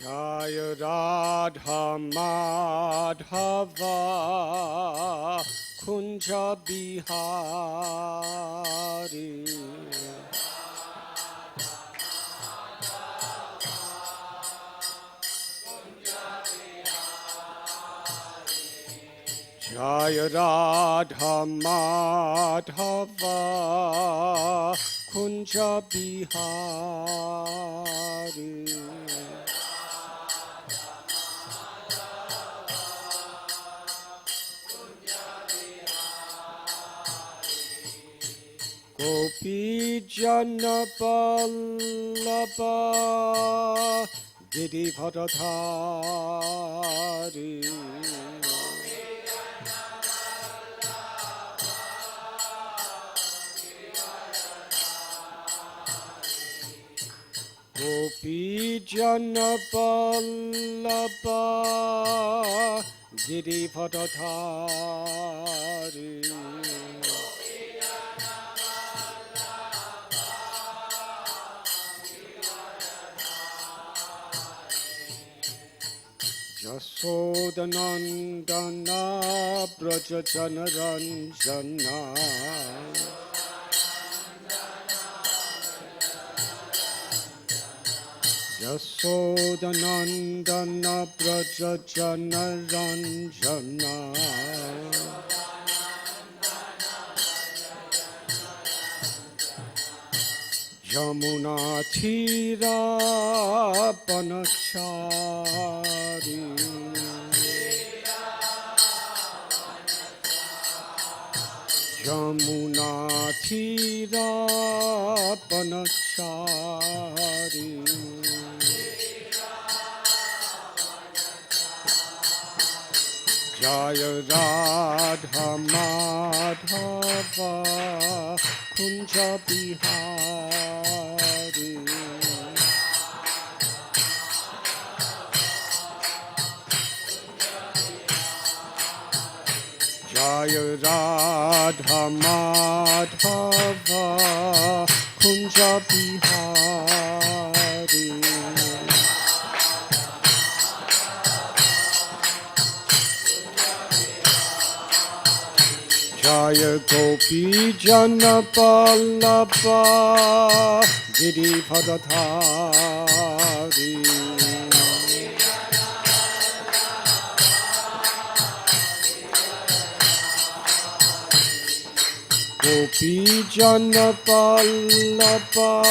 Jaya Radha Madhava Kunja Bihari Jaya Radha Madhava Kunja Bihari Gopi Jana Vallabha Giridharadhari Gopi Jana Vallabha Giridharadhari Yasodanandana Braja Janaranjana Yasodanandana Braja Janaranjana Yamuna Thira Panachari Yamuna Thira Panachari Jaya Radha Madhava Kunja Bihari Jaya Radha Madhava Kunja Bihari Jaya Gopi Jana Vallabha Giridharadhari Gopi Jana Vallabha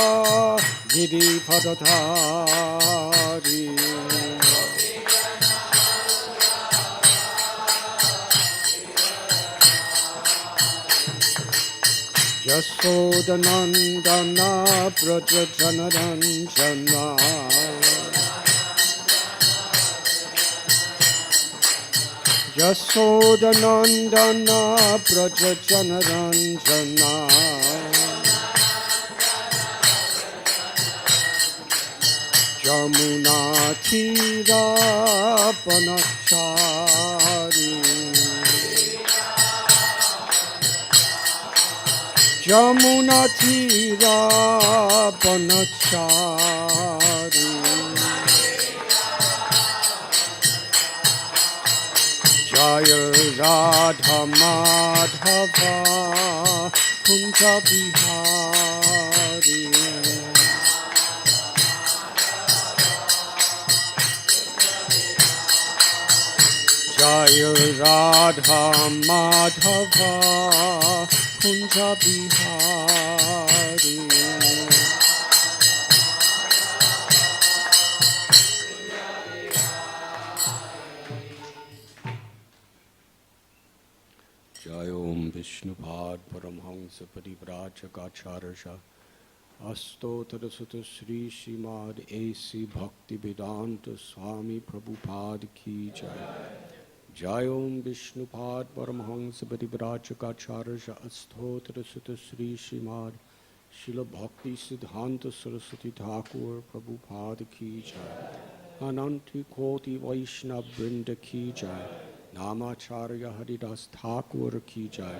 Giridharadhari Yasodanandana Braja Janaranjana Yasodanandana Braja Janaranjana Yamuna Thira Panachari Yamuna Thira Panachari Jaya Radha Madhava Kunja Bihari Jaya Radha Madhava Kunja Bihari Jayom Vishnupad Paramhansa Parivrajakacharsha Astotra Sutta Sri Srimad A.C. Bhakti Vedanta Swami Prabhupada Ki Jai Jayom Vishnupad Paramhansa Parivrajakacharsha Astotra Sutta Sri Srimad Srila Bhakti Siddhanta Saraswati Thakur Prabhupada Ki Jai Ananti Koti Vaishnava Vrinda Ki Jai Namacharya Haridas Thakur Ki Jai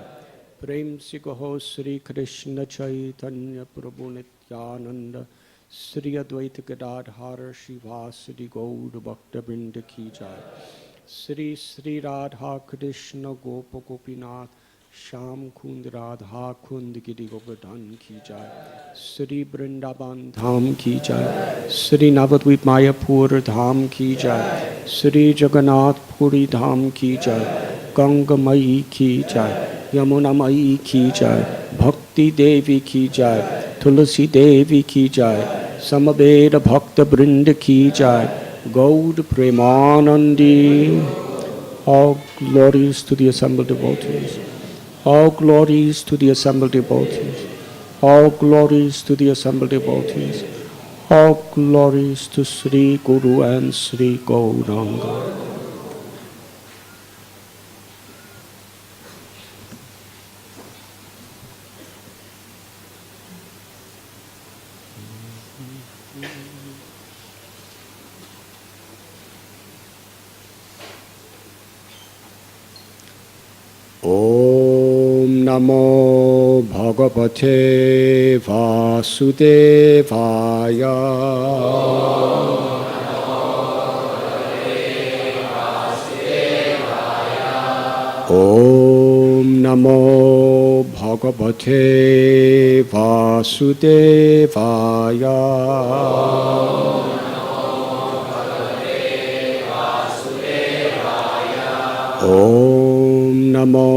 Prem Se Kaho Sri Krishna Chaitanya Prabhu Nityananda Sri Advaita Gadadhara Shivasadi Gaur Bhakta Vrinda Ki Jai. Sri Sri Radha Krishna Gopa Gopinath Sham Kund Radha Kund Giri Govardhan Ki Jai. Sri Vrindavan Dham Ki Jai. Sri Navadvip Mayapur Dham Ki Jai. Sri Jagannath Puri Dham Ki Jai. Ganga Mai Ki Jai. Yamuna Mai Ki Jai. Bhakti Devi Ki Jai. Tulasi Devi Ki Jai. Samaveda Bhakta Vrinda Ki Jai. Gaud Premanandi. All glories to the assembled devotees. All glories to the assembled devotees. All glories to the assembled devotees. All glories to Sri Guru and Sri Gauranga. Om Namo Bhagavate Vasudevaya. Om Namo Bhagavate Vasudevaya. Om Namo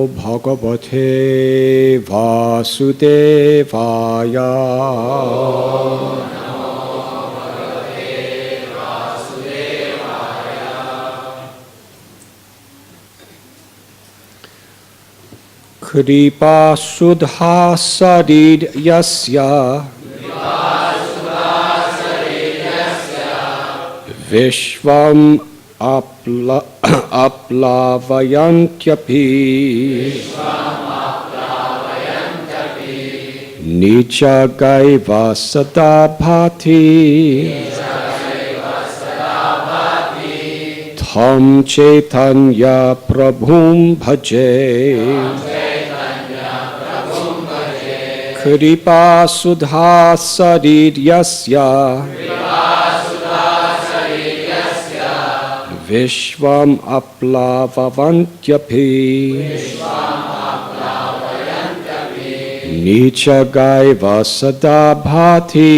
Bhagavate Vasudevaya. Kripa Sudha Sarid Yasya Vishvam Aplavayantyapi Nicha Gaiva Sadabhati Tham Chaitanya Prabhum Bhaje Kripa Sudha Sarid Yasya Vishvam Aplavavantyapi Nicha Gaiva Sadabhati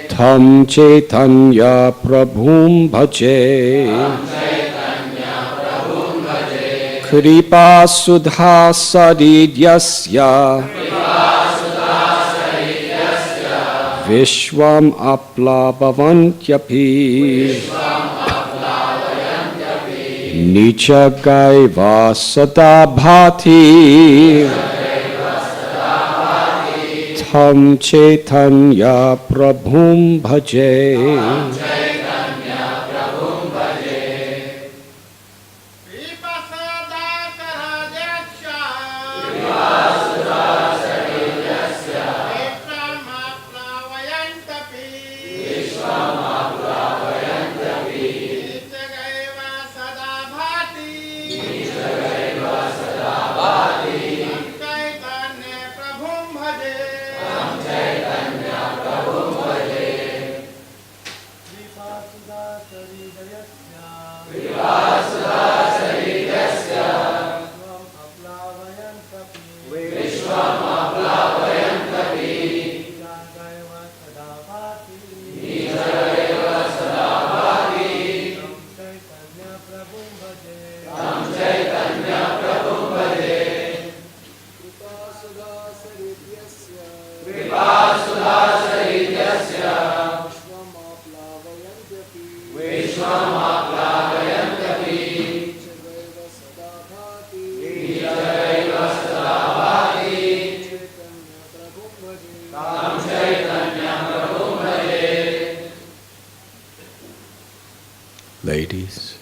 Tham Chaitanya Prabhum Bhaje Kripa Sudha Sadidyasya Vishvam Aplavavantyapi Nicha Gaiva Sadabhati Tham Chaitanya Prabhum Bhaje Ladies.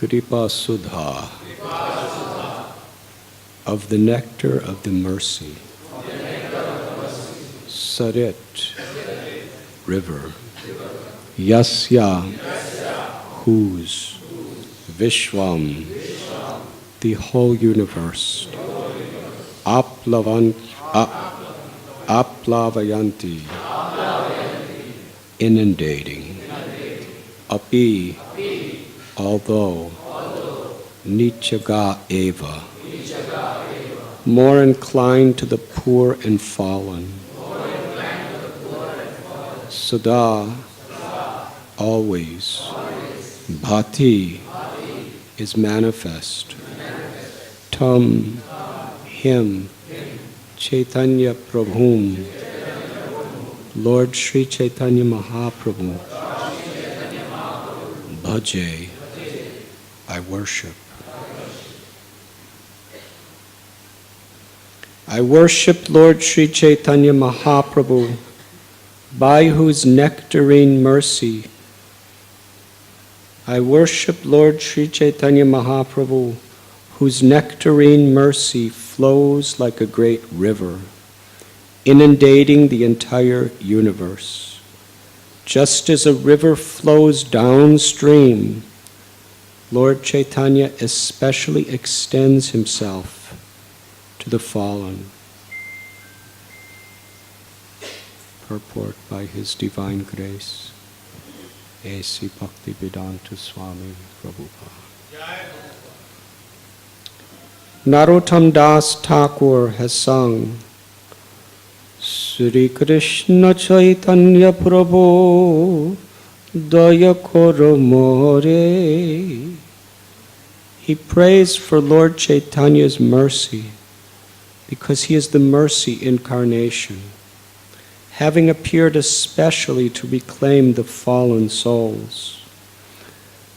Kripa Sudha, of the nectar of the mercy, Sarit, river, Yasya, whose, Vishwam, the whole universe, Aplavayanti, inundating, Api, although, Nichaga Eva, more inclined to the poor and fallen, Sada, always, Bhati, is manifest, Tam, him, Chaitanya Prabhum, Lord Sri Chaitanya Mahaprabhu, Bhaje, I worship. I worship Lord Sri Chaitanya Mahaprabhu, by whose nectarine mercy. I worship Lord Sri Chaitanya Mahaprabhu, whose nectarine mercy flows like a great river, inundating the entire universe. Just as a river flows downstream, Lord Chaitanya especially extends himself to the fallen. Purport by His Divine Grace, A.C. Bhaktivedanta Swami Prabhupada. Narottam Das Thakur has sung, Sri Krishna Chaitanya Prabhu Daya Koro More. He prays for Lord Chaitanya's mercy because he is the mercy incarnation, having appeared especially to reclaim the fallen souls.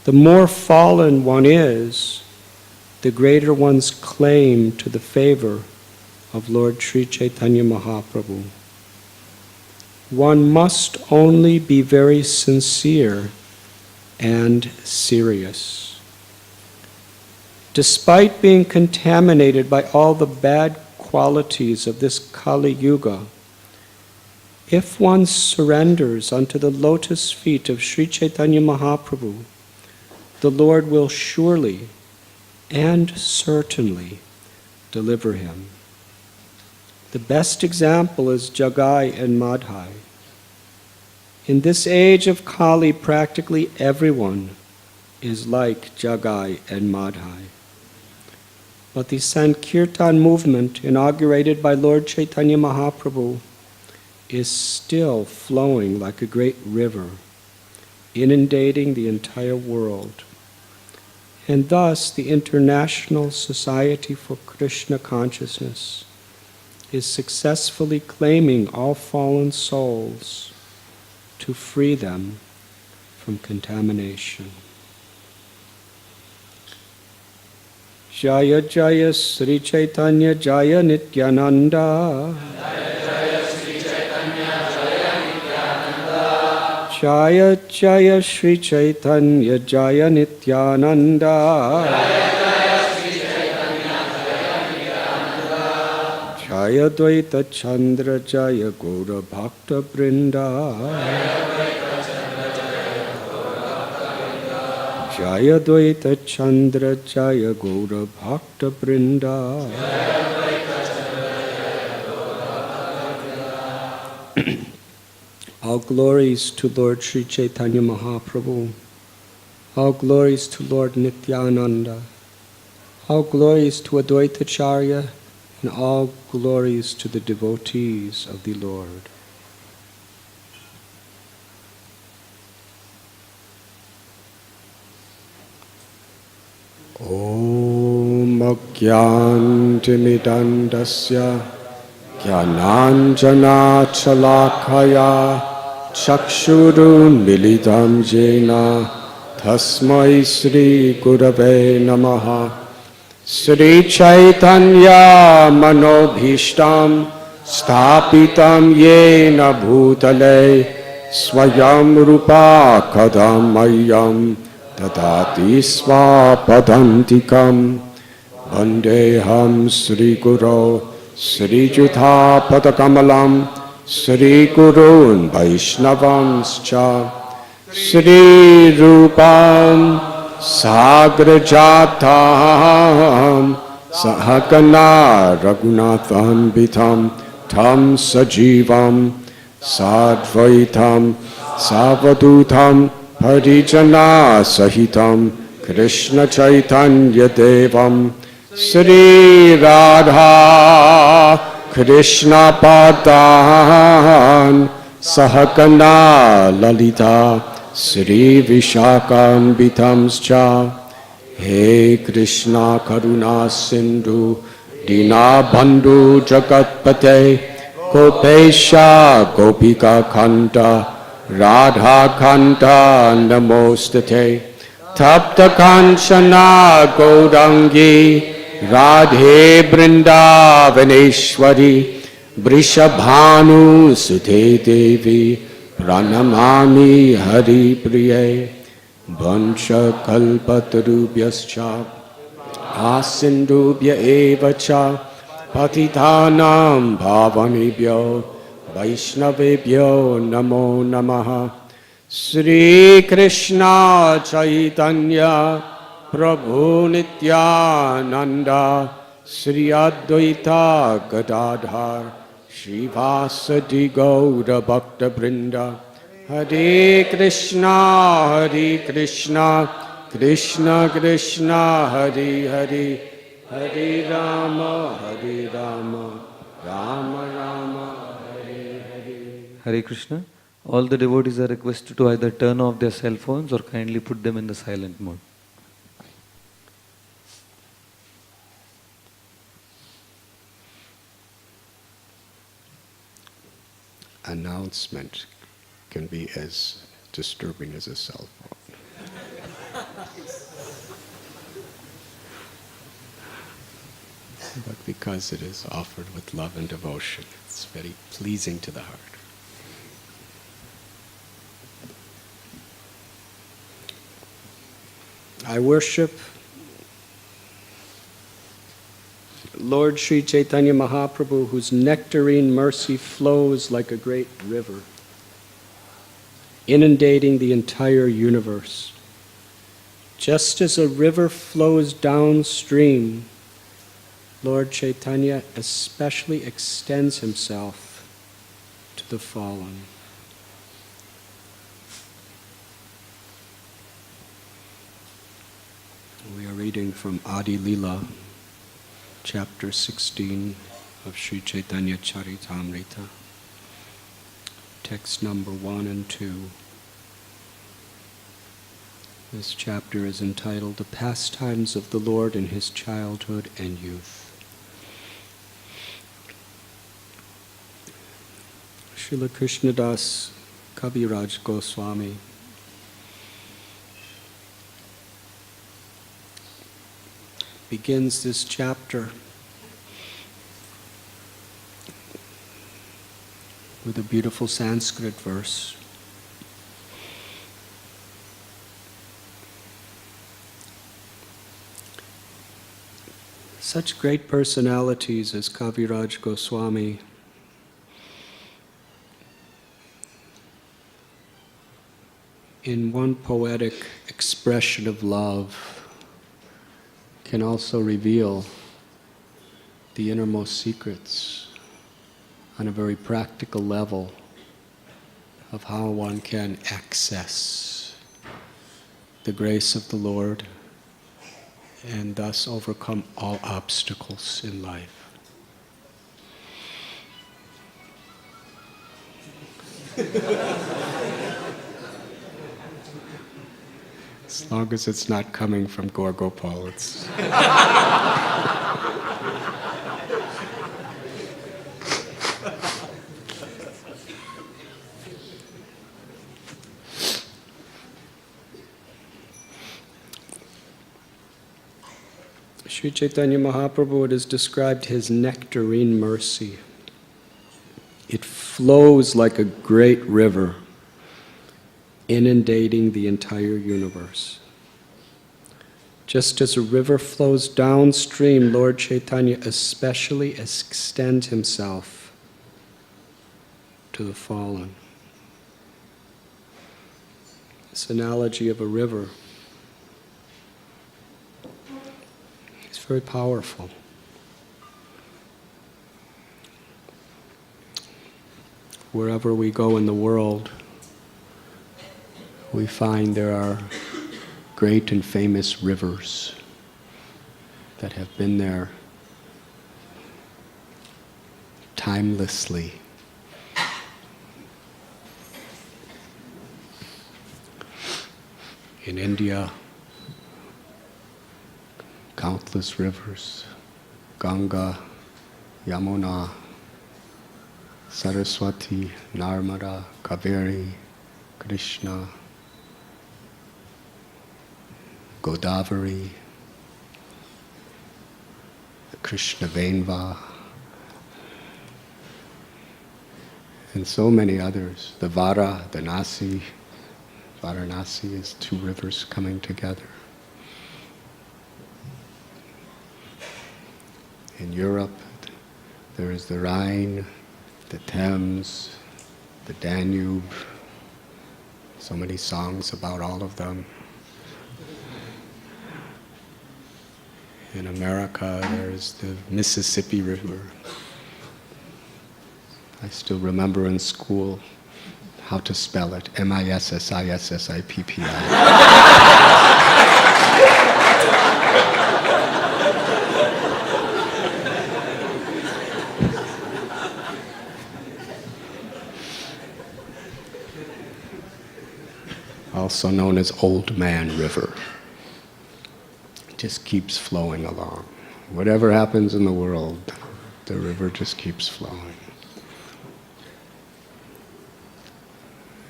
The more fallen one is, the greater one's claim to the favor of Lord Sri Chaitanya Mahaprabhu. One must only be very sincere and serious. Despite being contaminated by all the bad qualities of this Kali Yuga, if one surrenders unto the lotus feet of Sri Chaitanya Mahaprabhu, the Lord will surely and certainly deliver him. The best example is Jagai and Madhai. In this age of Kali, practically everyone is like Jagai and Madhai. But the Sankirtan movement, inaugurated by Lord Chaitanya Mahaprabhu, is still flowing like a great river, inundating the entire world. And thus, the International Society for Krishna Consciousness is successfully claiming all fallen souls to free them from contamination. Jaya Jaya Sri Chaitanya Jaya Nityananda. Jaya Jaya Sri Chaitanya Jaya Nityananda. Jaya Dvaita Chandra Jaya Gaura Bhakta Vrinda. Jaya Dvaita Chandra Jaya Gaura Bhakta Vrinda. All glories to Lord Sri Chaitanya Mahaprabhu. All glories to Lord Nityananda. All glories to Advaita Acharya, and all glories to the devotees of the Lord. Om Agyantimidandasya Jnananjana Chalakaya Chakshuru Milidam Jena Tasmai Sri Gurave Namaha. Sri Chaitanya Manobhishtam Sthapitam Yena Bhutale Swayam Rupa Kadam Ayyam dadati svapadantikam vandeham Sri Guru Sri Jutha Padakamalam Sri Gurun Vaishnavanscha Sri Rupam Sagrajatam Sahagana Raghunatham Vitam Tam Sajivam Sadvaitam Savadutam Parijana Sahitam Krishna Chaitanya Devam Sri Radha Krishna Padan Sahagana Lalita Sri Vishakam Vitamscha He Krishna Karuna Sindhu Dina Bandhu Jagatpate Gopesha Gopika Kanta Radha Kanta Namostate Tapta Kanchana Gaurangi Radhe Vrindavaneshwari Vrishabhanu Sute Devi Pranamami Hari Priye Vansha Kalpatarubhyascha Asindubhya Evacha Patitanam Bhavanebhyo Vaishnavebhyo Namo Namaha Sri Krishna Chaitanya Prabhu Nityananda Sri Advaita Gadadhar Srivasadi Gaura Bhakta Brinda Hare Krishna Krishna Krishna Hare Hare Hare Rama Rama Rama Hare Hare. Hare Krishna. All the devotees are requested to either turn off their cell phones or kindly put them in the silent mode. Announcement can be as disturbing as a cell phone. But because it is offered with love and devotion, it's very pleasing to the heart. I worship Lord Sri Chaitanya Mahaprabhu, whose nectarine mercy flows like a great river, inundating the entire universe. Just as a river flows downstream, Lord Chaitanya especially extends himself to the fallen. We are reading from Adi Lila, chapter 16 of Sri Chaitanya Charitamrita, text number 1 and 2. This chapter is entitled The Pastimes of the Lord in His Childhood and Youth. Srila Krishnadas Kaviraj Goswami begins this chapter with a beautiful Sanskrit verse. Such great personalities as Kaviraj Goswami in one poetic expression of love can also reveal the innermost secrets on a very practical level of how one can access the grace of the Lord and thus overcome all obstacles in life. As long as it's not coming from Gorgopal, it's... Sri Chaitanya Mahaprabhu has described his nectarine mercy. It flows like a great river, inundating the entire universe. Just as a river flows downstream, Lord Chaitanya especially extends himself to the fallen. This analogy of a river is very powerful. Wherever we go in the world, we find there are great and famous rivers that have been there timelessly. In India, countless rivers, Ganga, Yamuna, Saraswati, Narmada, Kaveri, Krishna, Godavari, Krishna Venva, and so many others. The Vara, the Nasi, Varanasi is two rivers coming together. In Europe, there is the Rhine, the Thames, the Danube, so many songs about all of them. In America, there's the Mississippi River. I still remember in school how to spell it, Mississippi. Also known as Old Man River. It just keeps flowing along. Whatever happens in the world, the river just keeps flowing.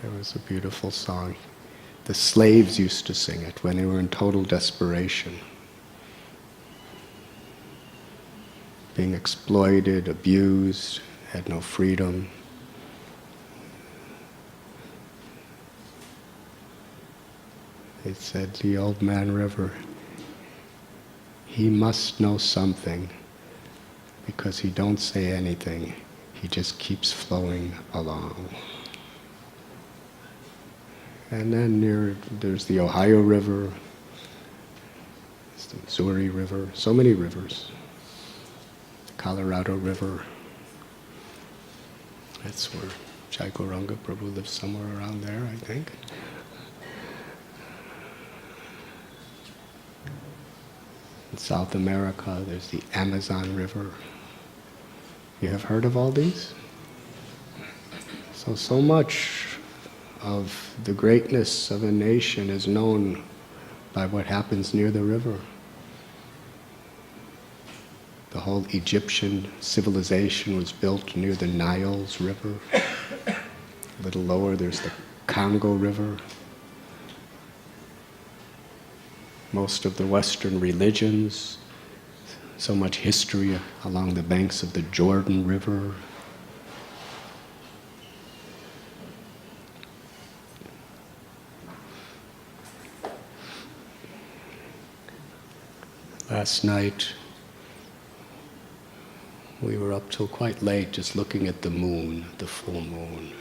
It was a beautiful song. The slaves used to sing it when they were in total desperation. Being exploited, abused, had no freedom. It said, the Old Man River, he must know something because he don't say anything. He just keeps flowing along. And then there's the Ohio River, there's the Missouri River, so many rivers. The Colorado River. That's where Jai Gauranga Prabhu lives, somewhere around there, I think. In South America, there's the Amazon River. You have heard of all these? So much of the greatness of a nation is known by what happens near the river. The whole Egyptian civilization was built near the Nile's River. A little lower, there's the Congo River. Most of the Western religions, so much history along the banks of the Jordan River. Last night, we were up till quite late just looking at the moon, the full moon.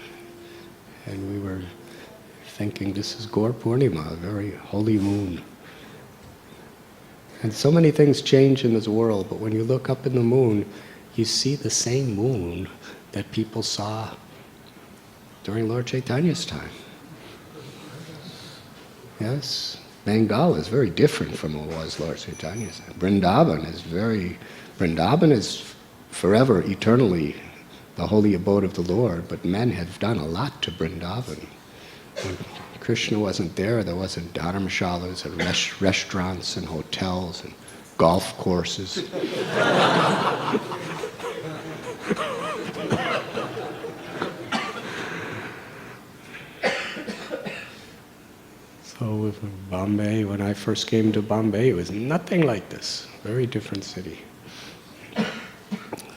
And we were thinking, this is Gaur Purnima, a very holy moon. And so many things change in this world, but when you look up in the moon, you see the same moon that people saw during Lord Chaitanya's time. Yes, Bengal is very different from what was Lord Chaitanya's time. Vrindavan is forever, eternally the holy abode of the Lord, but men have done a lot to Vrindavan. When Krishna wasn't there, there wasn't dharamshalas and restaurants and hotels and golf courses. So with Bombay, when I first came to Bombay, it was nothing like this. Very different city.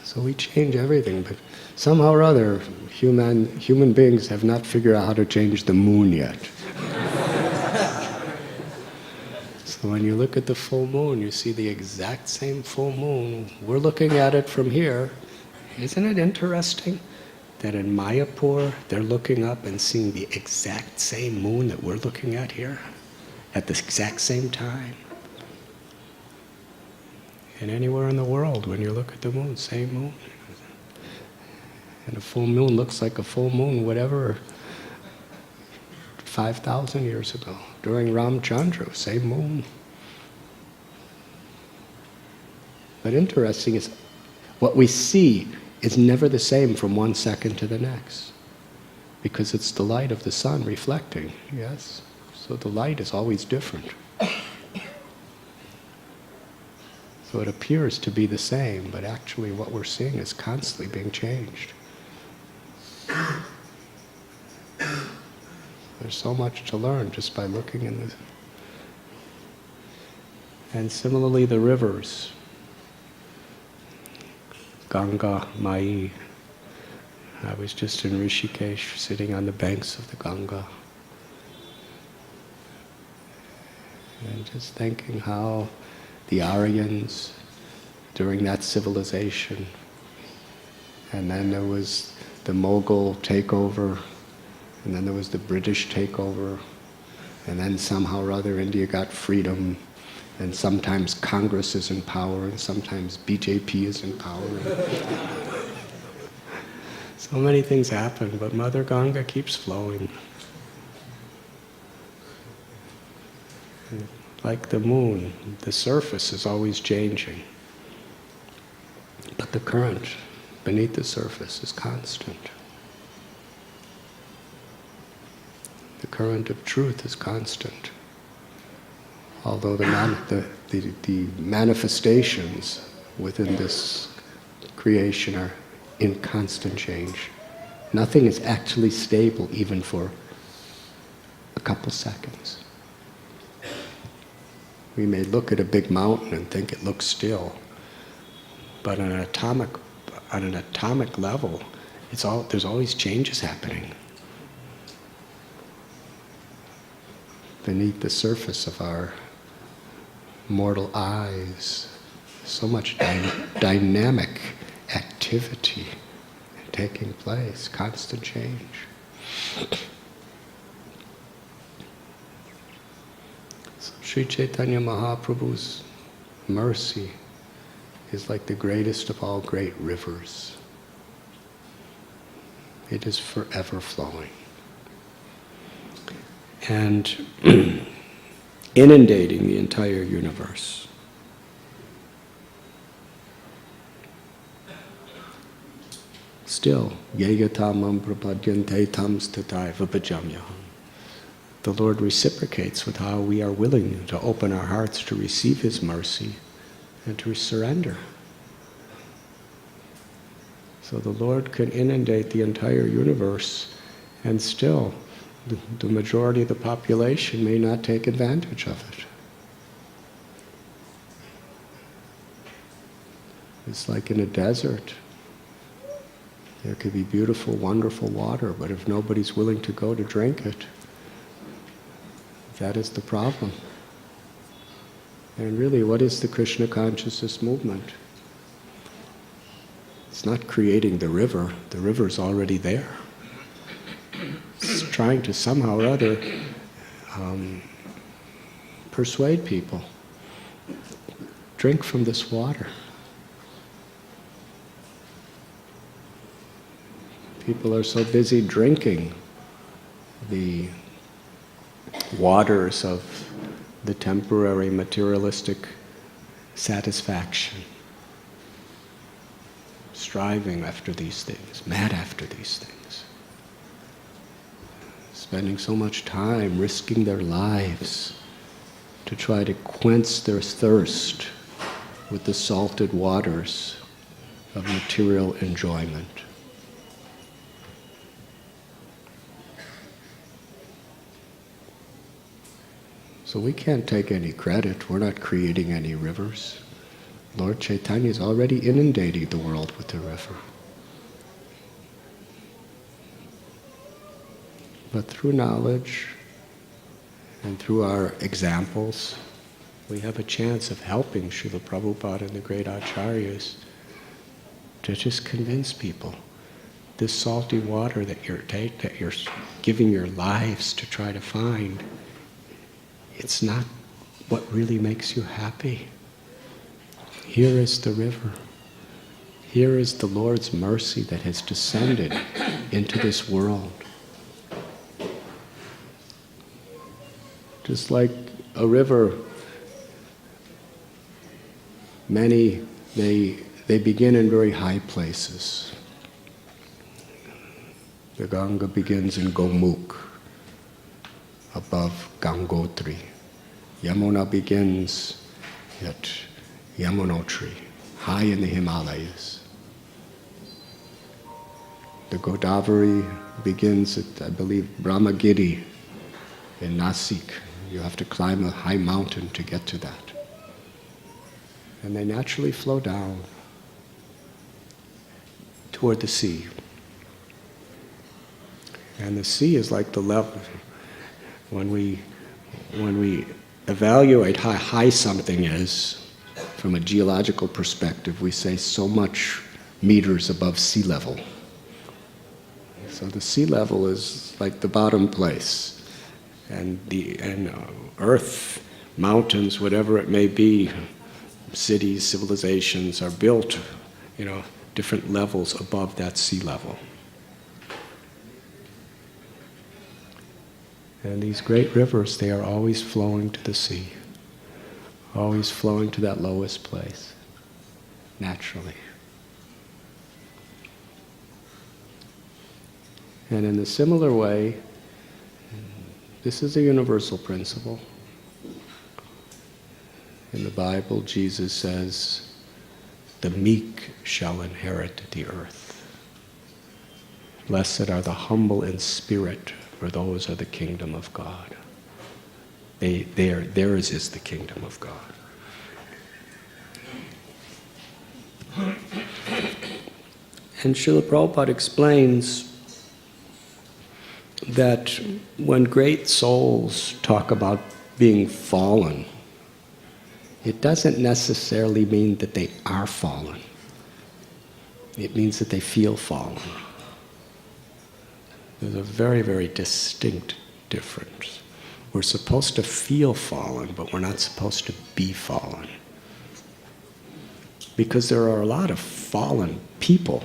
So we change everything, but somehow or other, human beings have not figured out how to change the moon yet. So So when you look at the full moon, you see the exact same full moon. We're looking at it from here. Isn't it interesting that in Mayapur, they're looking up and seeing the exact same moon that we're looking at here at the exact same time? And anywhere in the world, when you look at the moon, same moon. And a full moon looks like a full moon, whatever, 5,000 years ago. During Ramchandra, same moon. But interesting is, what we see is never the same from one second to the next. Because it's the light of the sun reflecting, yes? So the light is always different. So it appears to be the same, but actually what we're seeing is constantly being changed. There's so much to learn just by looking in this. And similarly, the rivers. Ganga, Mai. I was just in Rishikesh, sitting on the banks of the Ganga. And just thinking how the Aryans, during that civilization, and then there was the Mughal takeover, and then there was the British takeover, and then somehow or other India got freedom, and sometimes Congress is in power, and sometimes BJP is in power. So many things happen, but Mother Ganga keeps flowing. Like the moon, the surface is always changing, but the current beneath the surface is constant. The current of truth is constant, although the manifestations within this creation are in constant change. Nothing is actually stable even for a couple seconds. We may look at a big mountain and think it looks still, but on an atomic level, there's always changes happening beneath the surface of our mortal eyes. So much dynamic activity taking place, constant change. Sri Chaitanya Mahaprabhu's mercy is like the greatest of all great rivers. It is forever flowing and inundating the entire universe. Still, yeyatamam prapadyante tam stataiva bhajamyaham. The Lord reciprocates with how we are willing to open our hearts to receive His mercy and to surrender. So the Lord can inundate the entire universe, and still the majority of the population may not take advantage of it. It's like in a desert. There could be beautiful, wonderful water, but if nobody's willing to go to drink it, that is the problem. And really, what is the Krishna consciousness movement? It's not creating the river's already there. It's trying to somehow or other persuade people. Drink from this water. People are so busy drinking the waters of the temporary materialistic satisfaction, striving after these things, mad after these things, spending so much time risking their lives to try to quench their thirst with the salted waters of material enjoyment. So we can't take any credit. We're not creating any rivers. Lord Chaitanya is already inundating the world with the river. But through knowledge and through our examples we have a chance of helping Srila Prabhupada and the great acharyas to just convince people this salty water that you're giving your lives to try to find, it's not what really makes you happy. Here is the river. Here is the Lord's mercy that has descended into this world. Just like a river, many, they begin in very high places. The Ganga begins in Gomukh, above Gangotri. Yamuna begins at Yamunotri, high in the Himalayas. The Godavari begins at, I believe, Brahmagiri in Nasik. You have to climb a high mountain to get to that. And they naturally flow down toward the sea. And the sea is like the level. When we evaluate how high something is, from a geological perspective, we say so much meters above sea level. So the sea level is like the bottom place. And earth, mountains, whatever it may be, cities, civilizations are built, different levels above that sea level. And these great rivers, they are always flowing to the sea, always flowing to that lowest place, naturally. And in a similar way, this is a universal principle. In the Bible, Jesus says, "The meek shall inherit the earth. Blessed are the humble in spirit, for those are the kingdom of God." Theirs is the kingdom of God. And Srila Prabhupada explains that when great souls talk about being fallen, it doesn't necessarily mean that they are fallen. It means that they feel fallen. There's a very, very distinct difference. We're supposed to feel fallen, but we're not supposed to be fallen. Because there are a lot of fallen people.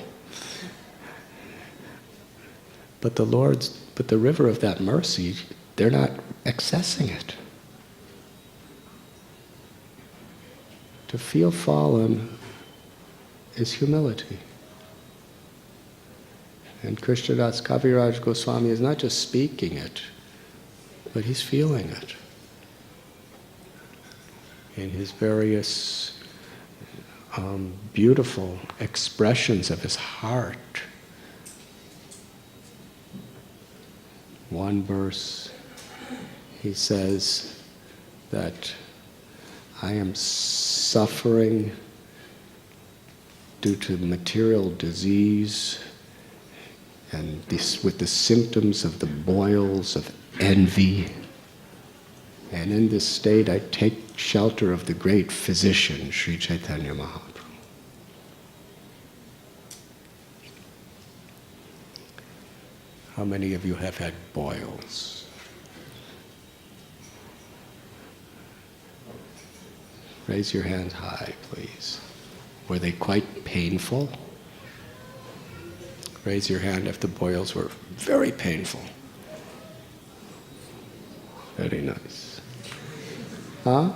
But the river of that mercy, they're not accessing it. To feel fallen is humility. And Krishnadas Kaviraj Goswami is not just speaking it, but he's feeling it in his various beautiful expressions of his heart. One verse, he says that I am suffering due to material disease and with the symptoms of the boils of envy. And in this state I take shelter of the great physician, Sri Chaitanya Mahaprabhu. How many of you have had boils? Raise your hands high, please. Were they quite painful? Raise your hand if the boils were very painful. Very nice. Huh?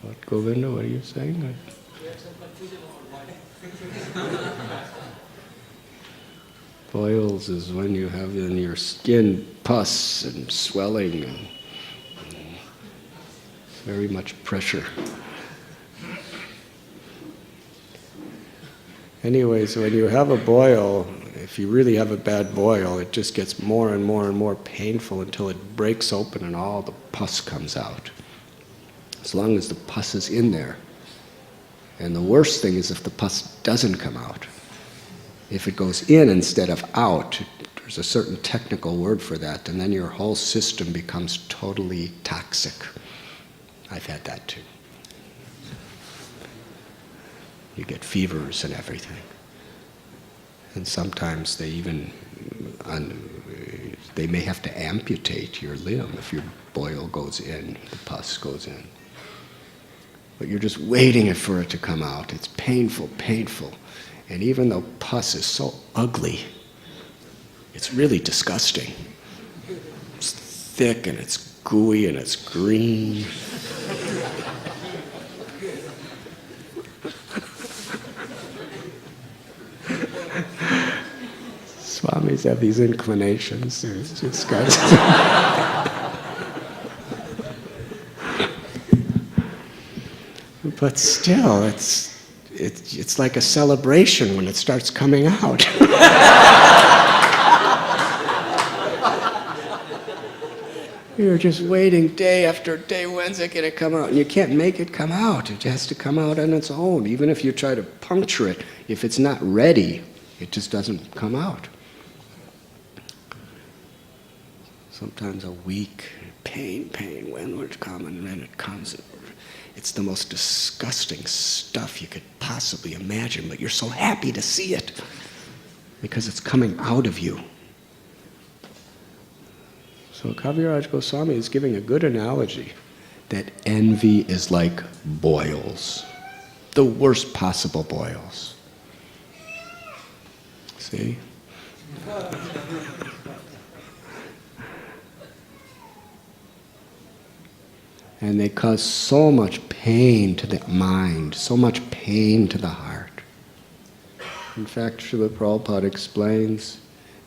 What, Govinda, what are you saying? Boils is when you have in your skin pus and swelling and very much pressure. Anyways, when you have a boil, if you really have a bad boil, it just gets more and more and more painful until it breaks open and all the pus comes out. As long as the pus is in there. And the worst thing is if the pus doesn't come out. If it goes in instead of out, there's a certain technical word for that, and then your whole system becomes totally toxic. I've had that too. You get fevers and everything. And sometimes they even, they may have to amputate your limb if your boil goes in, the pus goes in. But you're just waiting for it to come out. It's painful, painful. And even though pus is so ugly, it's really disgusting. It's thick and it's gooey and it's green. Swamis have these inclinations. It's disgusting. But still, it's like a celebration when it starts coming out. You're just waiting day after day, when's it going to come out? And you can't make it come out. It has to come out on its own. Even if you try to puncture it, if it's not ready, it just doesn't come out. Sometimes a week, pain, when will it come? And then it comes. It's the most disgusting stuff you could possibly imagine, but you're so happy to see it because it's coming out of you. So Kaviraj Goswami is giving a good analogy that envy is like boils, the worst possible boils. See? And they cause so much pain to the mind, so much pain to the heart. In fact, Srila Prabhupada explains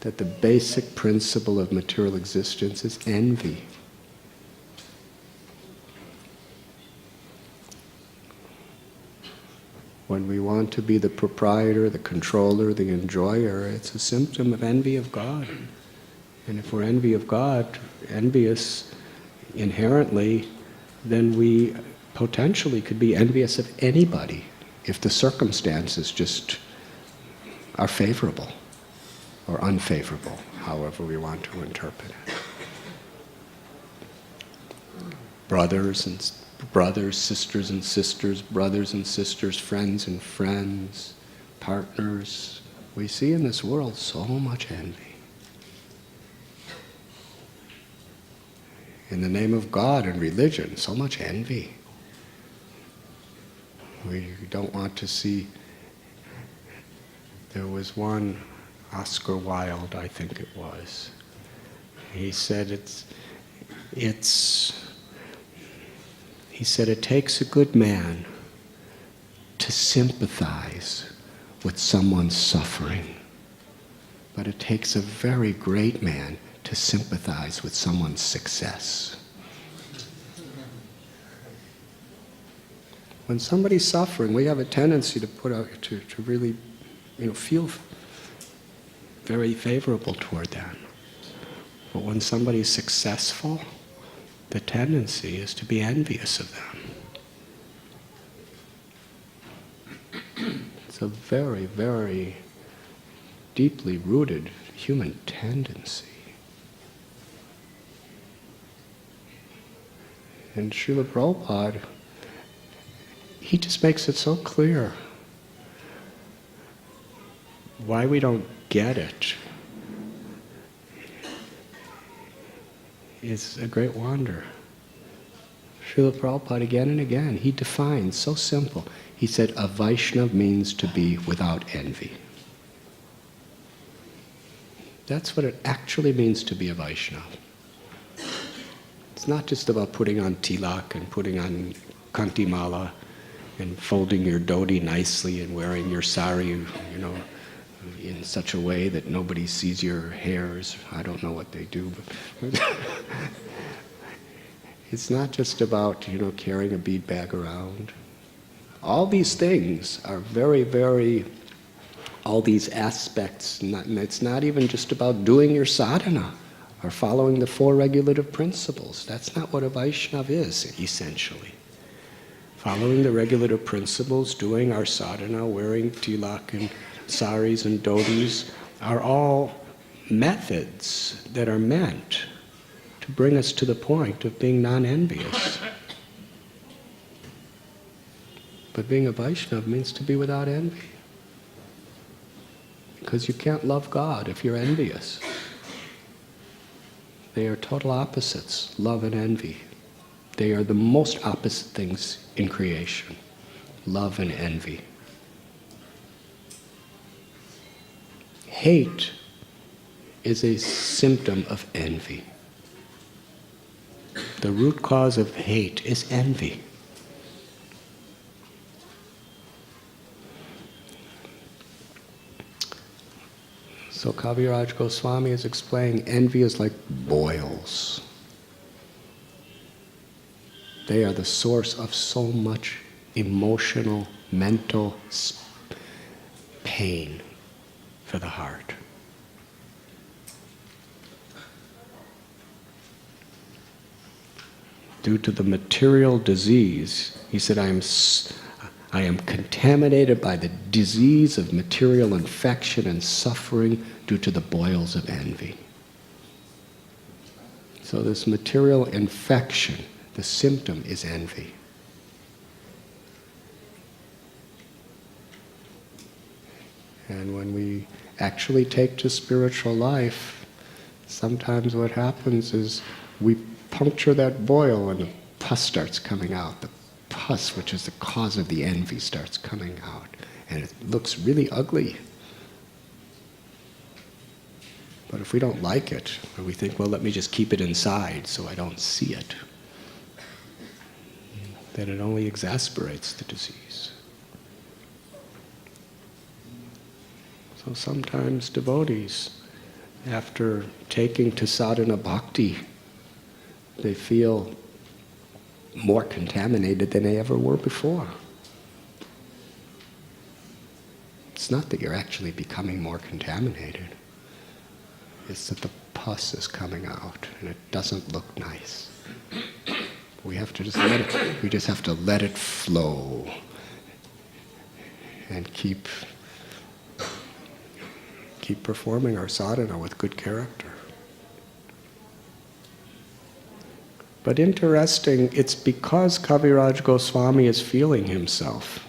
that the basic principle of material existence is envy. When we want to be the proprietor, the controller, the enjoyer, it's a symptom of envy of God. And if we're envious inherently, then we potentially could be envious of anybody if the circumstances just are favorable or unfavorable, however we want to interpret it. Brothers, sisters and sisters, brothers and sisters, friends and friends, partners. We see in this world so much envy. In the name of God and religion, so much envy. We don't want to see. There was one, Oscar Wilde, I think it was. He said he said it takes a good man to sympathize with someone's suffering, but it takes a very great man to sympathize with someone's success. When somebody's suffering, we have a tendency to to really, feel very favorable toward them. But when somebody's successful, the tendency is to be envious of them. It's a very, very deeply rooted human tendency. And Srila Prabhupada, he just makes it so clear why we don't get it is a great wonder. Srila Prabhupada again and again, he defines so simple. He said, a Vaishnava means to be without envy. That's what it actually means to be a Vaishnava. It's not just about putting on tilak and putting on kantimala and folding your dhoti nicely and wearing your sari, in such a way that nobody sees your hairs. I don't know what they do, but it's not just about, carrying a bead bag around. All these things are very, very, all these aspects, and it's not even just about doing your sadhana or following the 4 regulative principles. That's not what a Vaishnava is, essentially. Following the regulative principles, doing our sadhana, wearing tilak and saris and dhotis are all methods that are meant to bring us to the point of being non-envious. But being a Vaishnava means to be without envy. Because you can't love God if you're envious. They are total opposites, love and envy. They are the most opposite things in creation, love and envy. Hate is a symptom of envy. The root cause of hate is envy. So Kaviraj Goswami is explaining envy is like boils. They are the source of so much emotional, mental pain for the heart. Due to the material disease, he said, I am contaminated by the disease of material infection and suffering due to the boils of envy. So this material infection, the symptom is envy. And when we actually take to spiritual life, sometimes what happens is we puncture that boil and the pus starts coming out. The pus, which is the cause of the envy, starts coming out. And it looks really ugly. But if we don't like it, or we think, well, let me just keep it inside so I don't see it, then it only exasperates the disease. So sometimes devotees, after taking to sadhana bhakti, they feel more contaminated than they ever were before. It's not that you're actually becoming more contaminated. It's that the pus is coming out and it doesn't look nice. We have to just let it, we just have to let it flow and keep performing our sadhana with good character. But interesting, it's because Kaviraj Goswami is feeling himself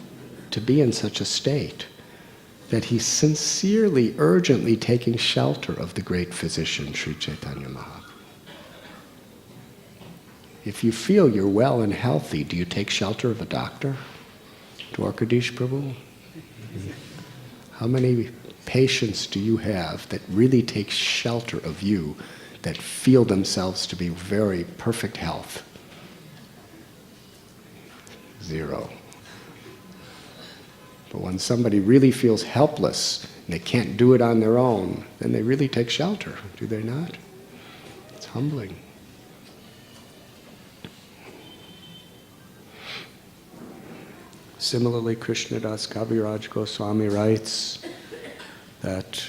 to be in such a state that he's sincerely, urgently taking shelter of the great physician, Sri Chaitanya Mahaprabhu. If you feel you're well and healthy, do you take shelter of a doctor? Dwarkadish Prabhu? How many patients do you have that really take shelter of you, that feel themselves to be very perfect health? Zero. But when somebody really feels helpless and they can't do it on their own, then they really take shelter, do they not? It's humbling. Similarly, Krishnadas Kaviraj Goswami writes that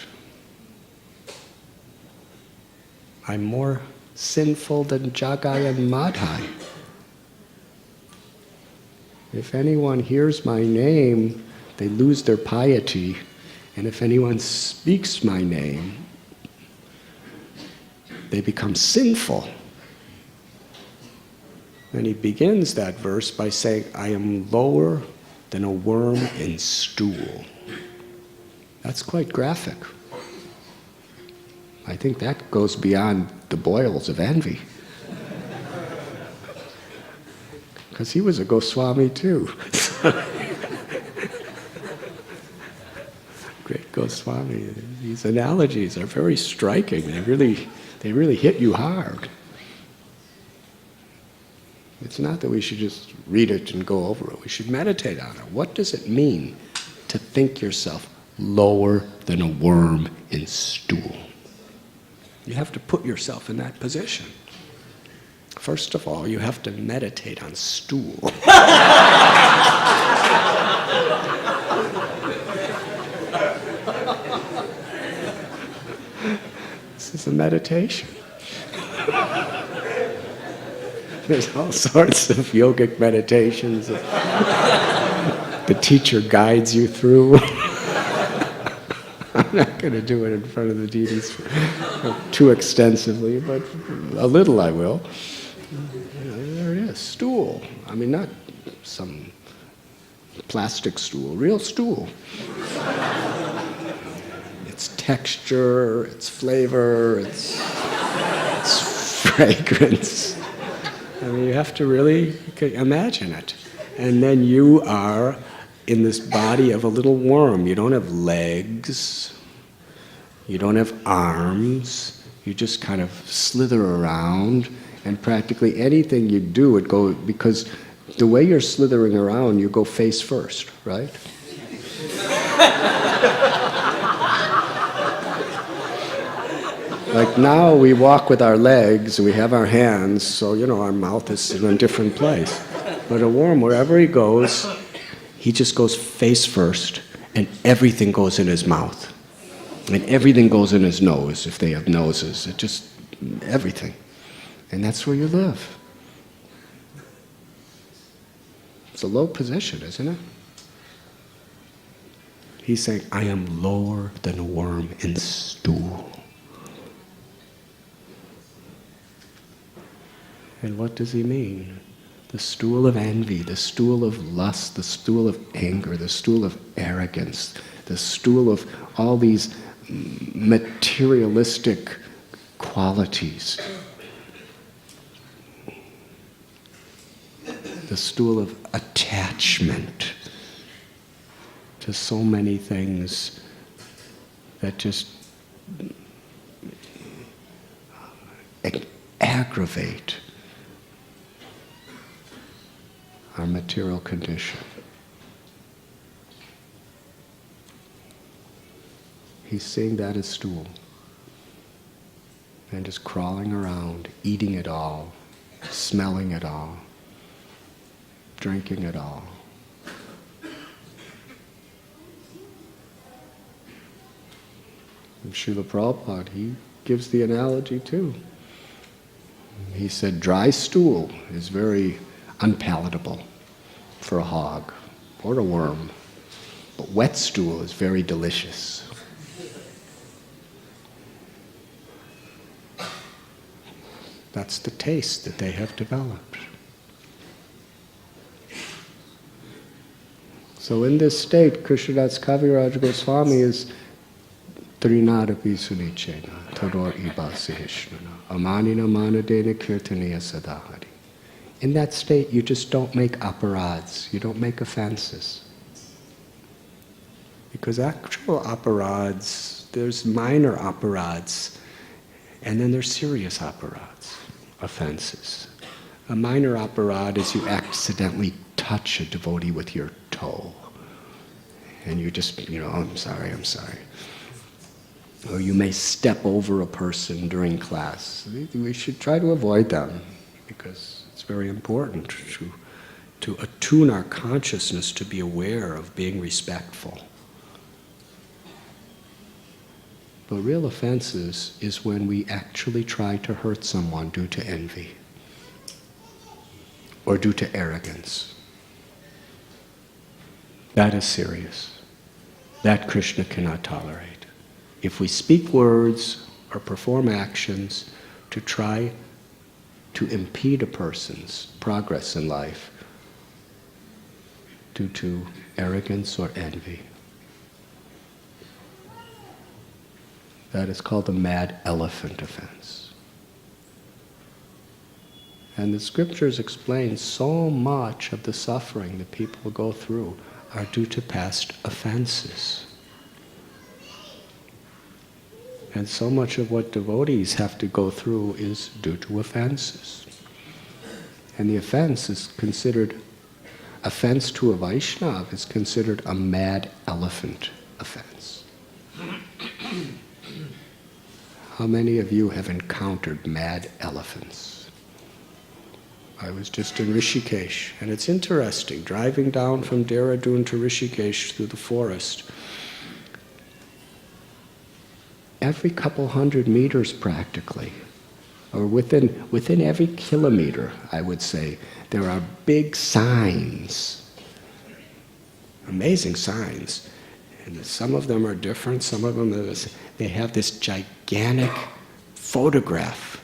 I'm more sinful than Jagai and Madhai. If anyone hears my name, they lose their piety, and if anyone speaks my name, they become sinful. And he begins that verse by saying, I am lower than a worm in stool. That's quite graphic. I think that goes beyond the boils of envy. Because he was a Goswami too. Great Goswami. These analogies are very striking. They really hit you hard. It's not that we should just read it and go over it. We should meditate on it. What does it mean to think yourself lower than a worm in stool? You have to put yourself in that position. First of all, you have to meditate on stool. This is a meditation. There's all sorts of yogic meditations that the teacher guides you through. I'm not going to do it in front of the deities too extensively, but a little I will. There it is, stool. I mean, not some plastic stool, real stool. Its texture, its flavor, its fragrance. I mean, you have to really imagine it. And then you are in this body of a little worm. You don't have legs. You don't have arms. You just kind of slither around. And practically anything you do, it goes, because the way you're slithering around, you go face first, right? Like now we walk with our legs, we have our hands, so our mouth is in a different place. But a worm, wherever he goes, he just goes face first, and everything goes in his mouth. And everything goes in his nose, if they have noses. It just, everything. And that's where you live. It's a low position, isn't it? He's saying, I am lower than a worm in stool. And what does he mean? The stool of envy, the stool of lust, the stool of anger, the stool of arrogance, the stool of all these materialistic qualities. The stool of attachment to so many things that just aggravate our material condition. He's seeing that as stool and just crawling around, eating it all, smelling it all, drinking it all. And Srila Prabhupada, he gives the analogy too. He said dry stool is very unpalatable for a hog or a worm, but wet stool is very delicious. That's the taste that they have developed. So in this state, Krishnadas Kaviraj Goswami is Trinadapi Sunichena, Tador Iba Sihishnana, Amanina Manadena Kirtaniya Sadahari. In that state, you just don't make aparads, you don't make offenses. Because actual aparads, there's minor aparads, and then there's serious aparads, offenses. A minor aparad is you accidentally touch a devotee with your toe. And you just, oh, I'm sorry. Or you may step over a person during class. We should try to avoid them, because it's very important to attune our consciousness to be aware of being respectful. But real offenses is when we actually try to hurt someone due to envy or due to arrogance. That is serious. That Krishna cannot tolerate. If we speak words or perform actions to try to impede a person's progress in life due to arrogance or envy, that is called the mad elephant offense. And the scriptures explain so much of the suffering that people go through are due to past offenses. And so much of what devotees have to go through is due to offenses. And the offense is considered, offense to a Vaishnava is considered a mad elephant offense. How many of you have encountered mad elephants? I was just in Rishikesh, and it's interesting, driving down from Dehradun to Rishikesh through the forest. Every couple hundred meters practically, or within every kilometer, I would say, there are big signs, amazing signs. And some of them are different, some of them, they have this gigantic photograph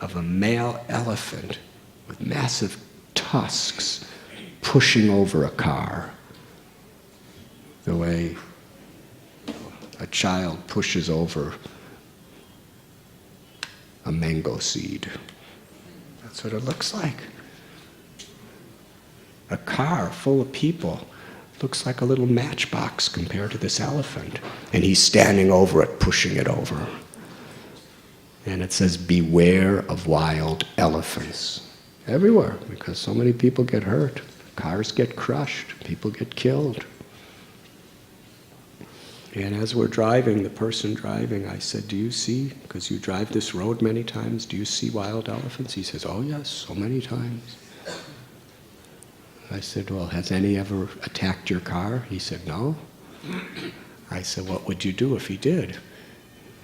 of a male elephant with massive tusks pushing over a car, the way a child pushes over a mango seed. That's what it looks like. A car full of people looks like a little matchbox compared to this elephant. And he's standing over it, pushing it over. And it says, beware of wild elephants. Everywhere, because so many people get hurt. Cars get crushed, people get killed. And as we're driving, the person driving, I said, do you see, because you drive this road many times, do you see wild elephants? He says, oh yes, so many times. I said, well, has any ever attacked your car? He said, no. I said, what would you do if he did?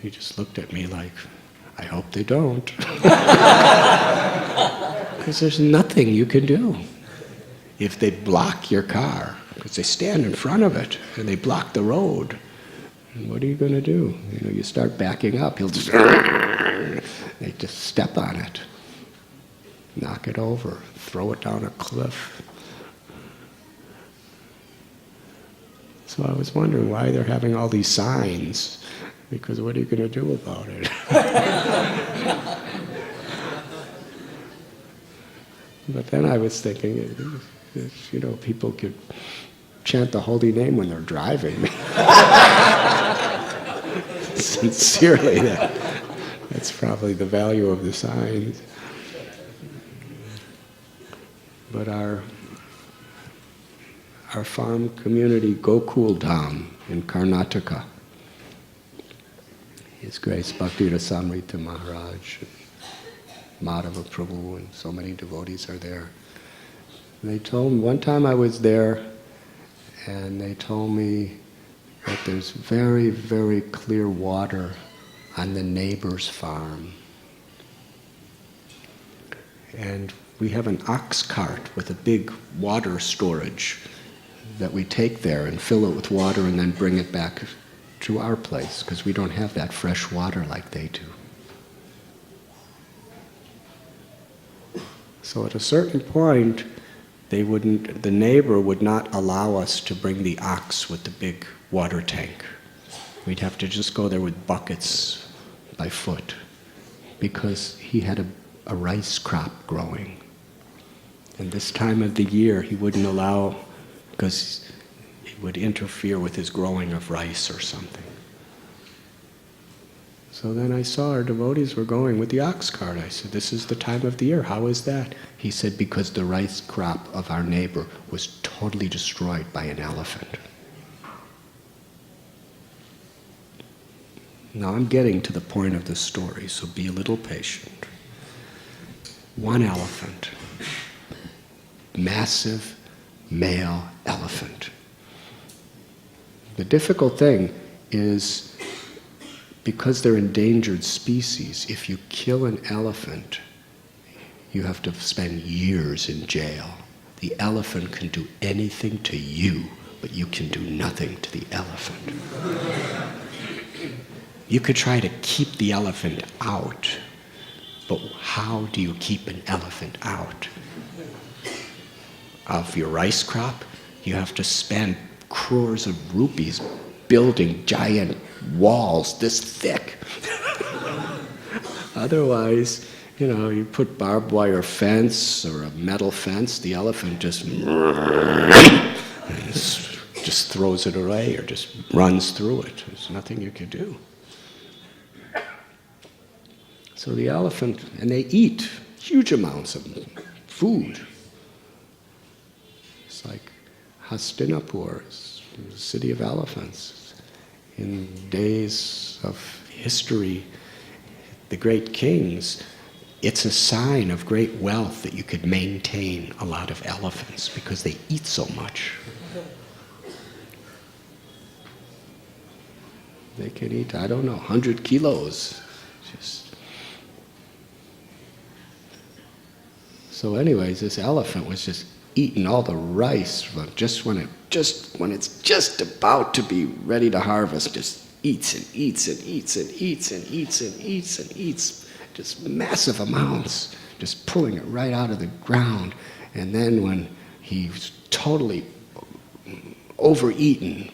He just looked at me like, I hope they don't. Because there's nothing you can do. If they block your car, because they stand in front of it, and they block the road, what are you going to do? You know, you start backing up, he'll just, they just step on it, knock it over, throw it down a cliff. So I was wondering why they're having all these signs, because what are you going to do about it? But then I was thinking, you know, people could chant the holy name when they're driving. Sincerely, that's probably the value of the signs. But our farm community, Gokul Dham in Karnataka, His Grace Bhakti Rasamrita Maharaj, Madhava Prabhu, and so many devotees are there. And they told me, one time I was there, and they told me that there's very, very clear water on the neighbor's farm. And we have an ox cart with a big water storage that we take there and fill it with water and then bring it back to our place, because we don't have that fresh water like they do. So at a certain point, the neighbor would not allow us to bring the ox with the big water tank. We'd have to just go there with buckets by foot, because he had a rice crop growing. And this time of the year, he wouldn't allow, because it would interfere with his growing of rice or something. So then I saw our devotees were going with the ox cart. I said, this is the time of the year, how is that? He said, because the rice crop of our neighbor was totally destroyed by an elephant. Now I'm getting to the point of the story, so be a little patient. One elephant, massive male elephant. The difficult thing is, because they're endangered species, if you kill an elephant, you have to spend years in jail. The elephant can do anything to you, but you can do nothing to the elephant. You could try to keep the elephant out, but how do you keep an elephant out? Of your rice crop, you have to spend crores of rupees building giant walls this thick. Otherwise, you know, you put barbed wire fence or a metal fence, the elephant just throws it away or just runs through it. There's nothing you can do. So the elephant, and they eat huge amounts of food. It's like Hastinapur, the city of elephants. In days of history, the great kings, it's a sign of great wealth that you could maintain a lot of elephants because they eat so much. They can eat, I don't know, 100 kilos. So anyways, this elephant was just eaten all the rice, just when it's just about to be ready to harvest, just eats and eats and eats and eats and eats and eats and eats, just massive amounts, just pulling it right out of the ground. And then when he's totally overeaten,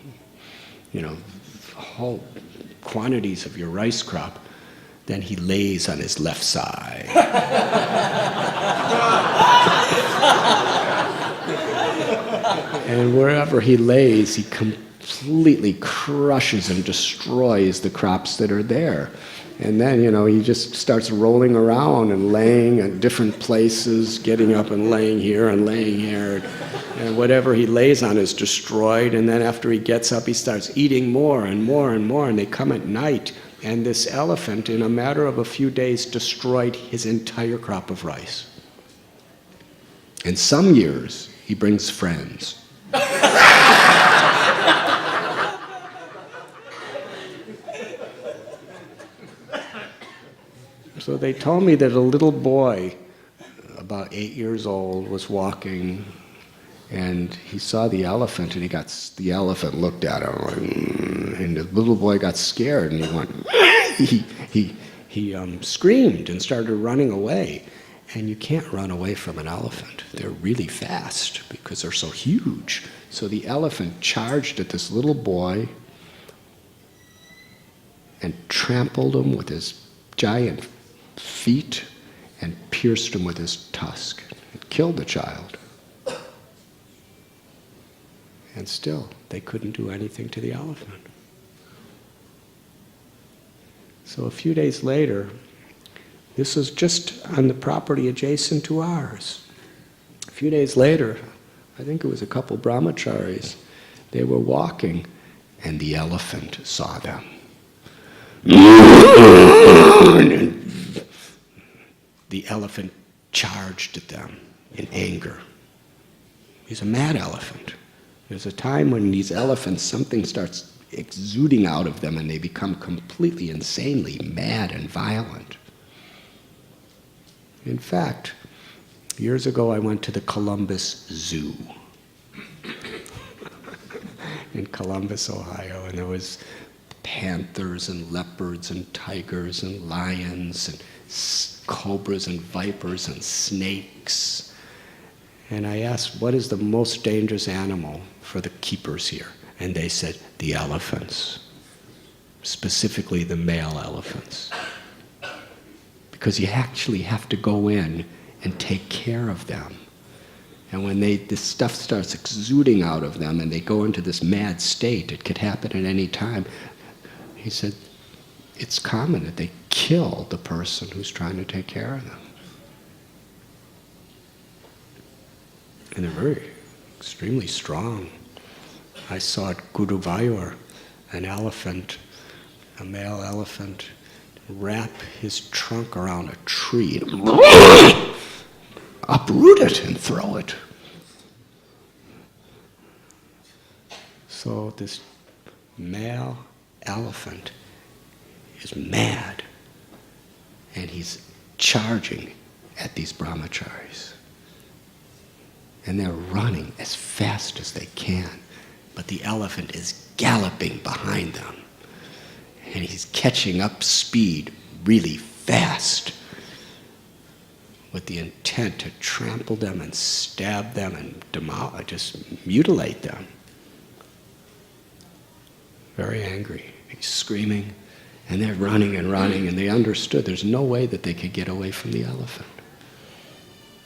whole quantities of your rice crop, then he lays on his left side. And wherever he lays, he completely crushes and destroys the crops that are there. And then, he just starts rolling around and laying at different places, getting up and laying here and laying here. And whatever he lays on is destroyed. And then after he gets up, he starts eating more and more and more. And they come at night. And this elephant, in a matter of a few days, destroyed his entire crop of rice. And some years, he brings friends. So they told me that a little boy, about 8 years old, was walking, and he saw the elephant, and the elephant looked at him, and the little boy got scared, and he went, he screamed and started running away. And you can't run away from an elephant. They're really fast because they're so huge. So the elephant charged at this little boy and trampled him with his giant feet and pierced him with his tusk. It killed the child. And still, they couldn't do anything to the elephant. So a few days later, this was just on the property adjacent to ours. A few days later, I think it was a couple brahmacharis, they were walking, and the elephant saw them. The elephant charged at them in anger. He's a mad elephant. There's a time when these elephants, something starts exuding out of them and they become completely insanely mad and violent. In fact, years ago I went to the Columbus Zoo in Columbus, Ohio, and there was panthers and leopards and tigers and lions and cobras and vipers and snakes. And I asked, what is the most dangerous animal for the keepers here? And they said, the elephants, specifically the male elephants. Because you actually have to go in and take care of them. And when this stuff starts exuding out of them and they go into this mad state, it could happen at any time. He said, it's common that they kill the person who's trying to take care of them. And they're very, extremely strong. I saw at Guruvayur an elephant, a male elephant, wrap his trunk around a tree and uproot it and throw it. So this male elephant is mad and he's charging at these brahmacharis. And they're running as fast as they can, but the elephant is galloping behind them. And he's catching up speed really fast with the intent to trample them and stab them and just mutilate them. Very angry. He's screaming, and they're running and running, and they understood there's no way that they could get away from the elephant.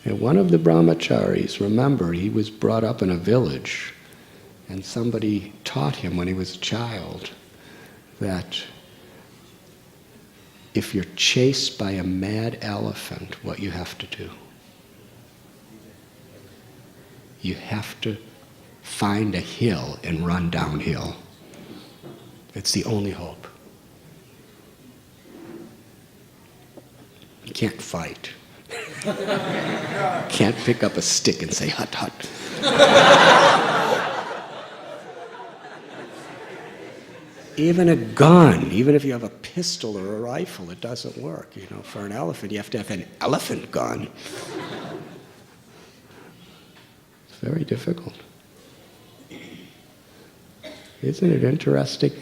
And one of the brahmacharis, remember, he was brought up in a village, and somebody taught him when he was a child that if you're chased by a mad elephant, what you have to do? You have to find a hill and run downhill. It's the only hope. You can't fight. Can't pick up a stick and say, hut, hut. Even a gun, even if you have a pistol or a rifle, it doesn't work. You know, for an elephant, you have to have an elephant gun. very difficult. Isn't it interesting?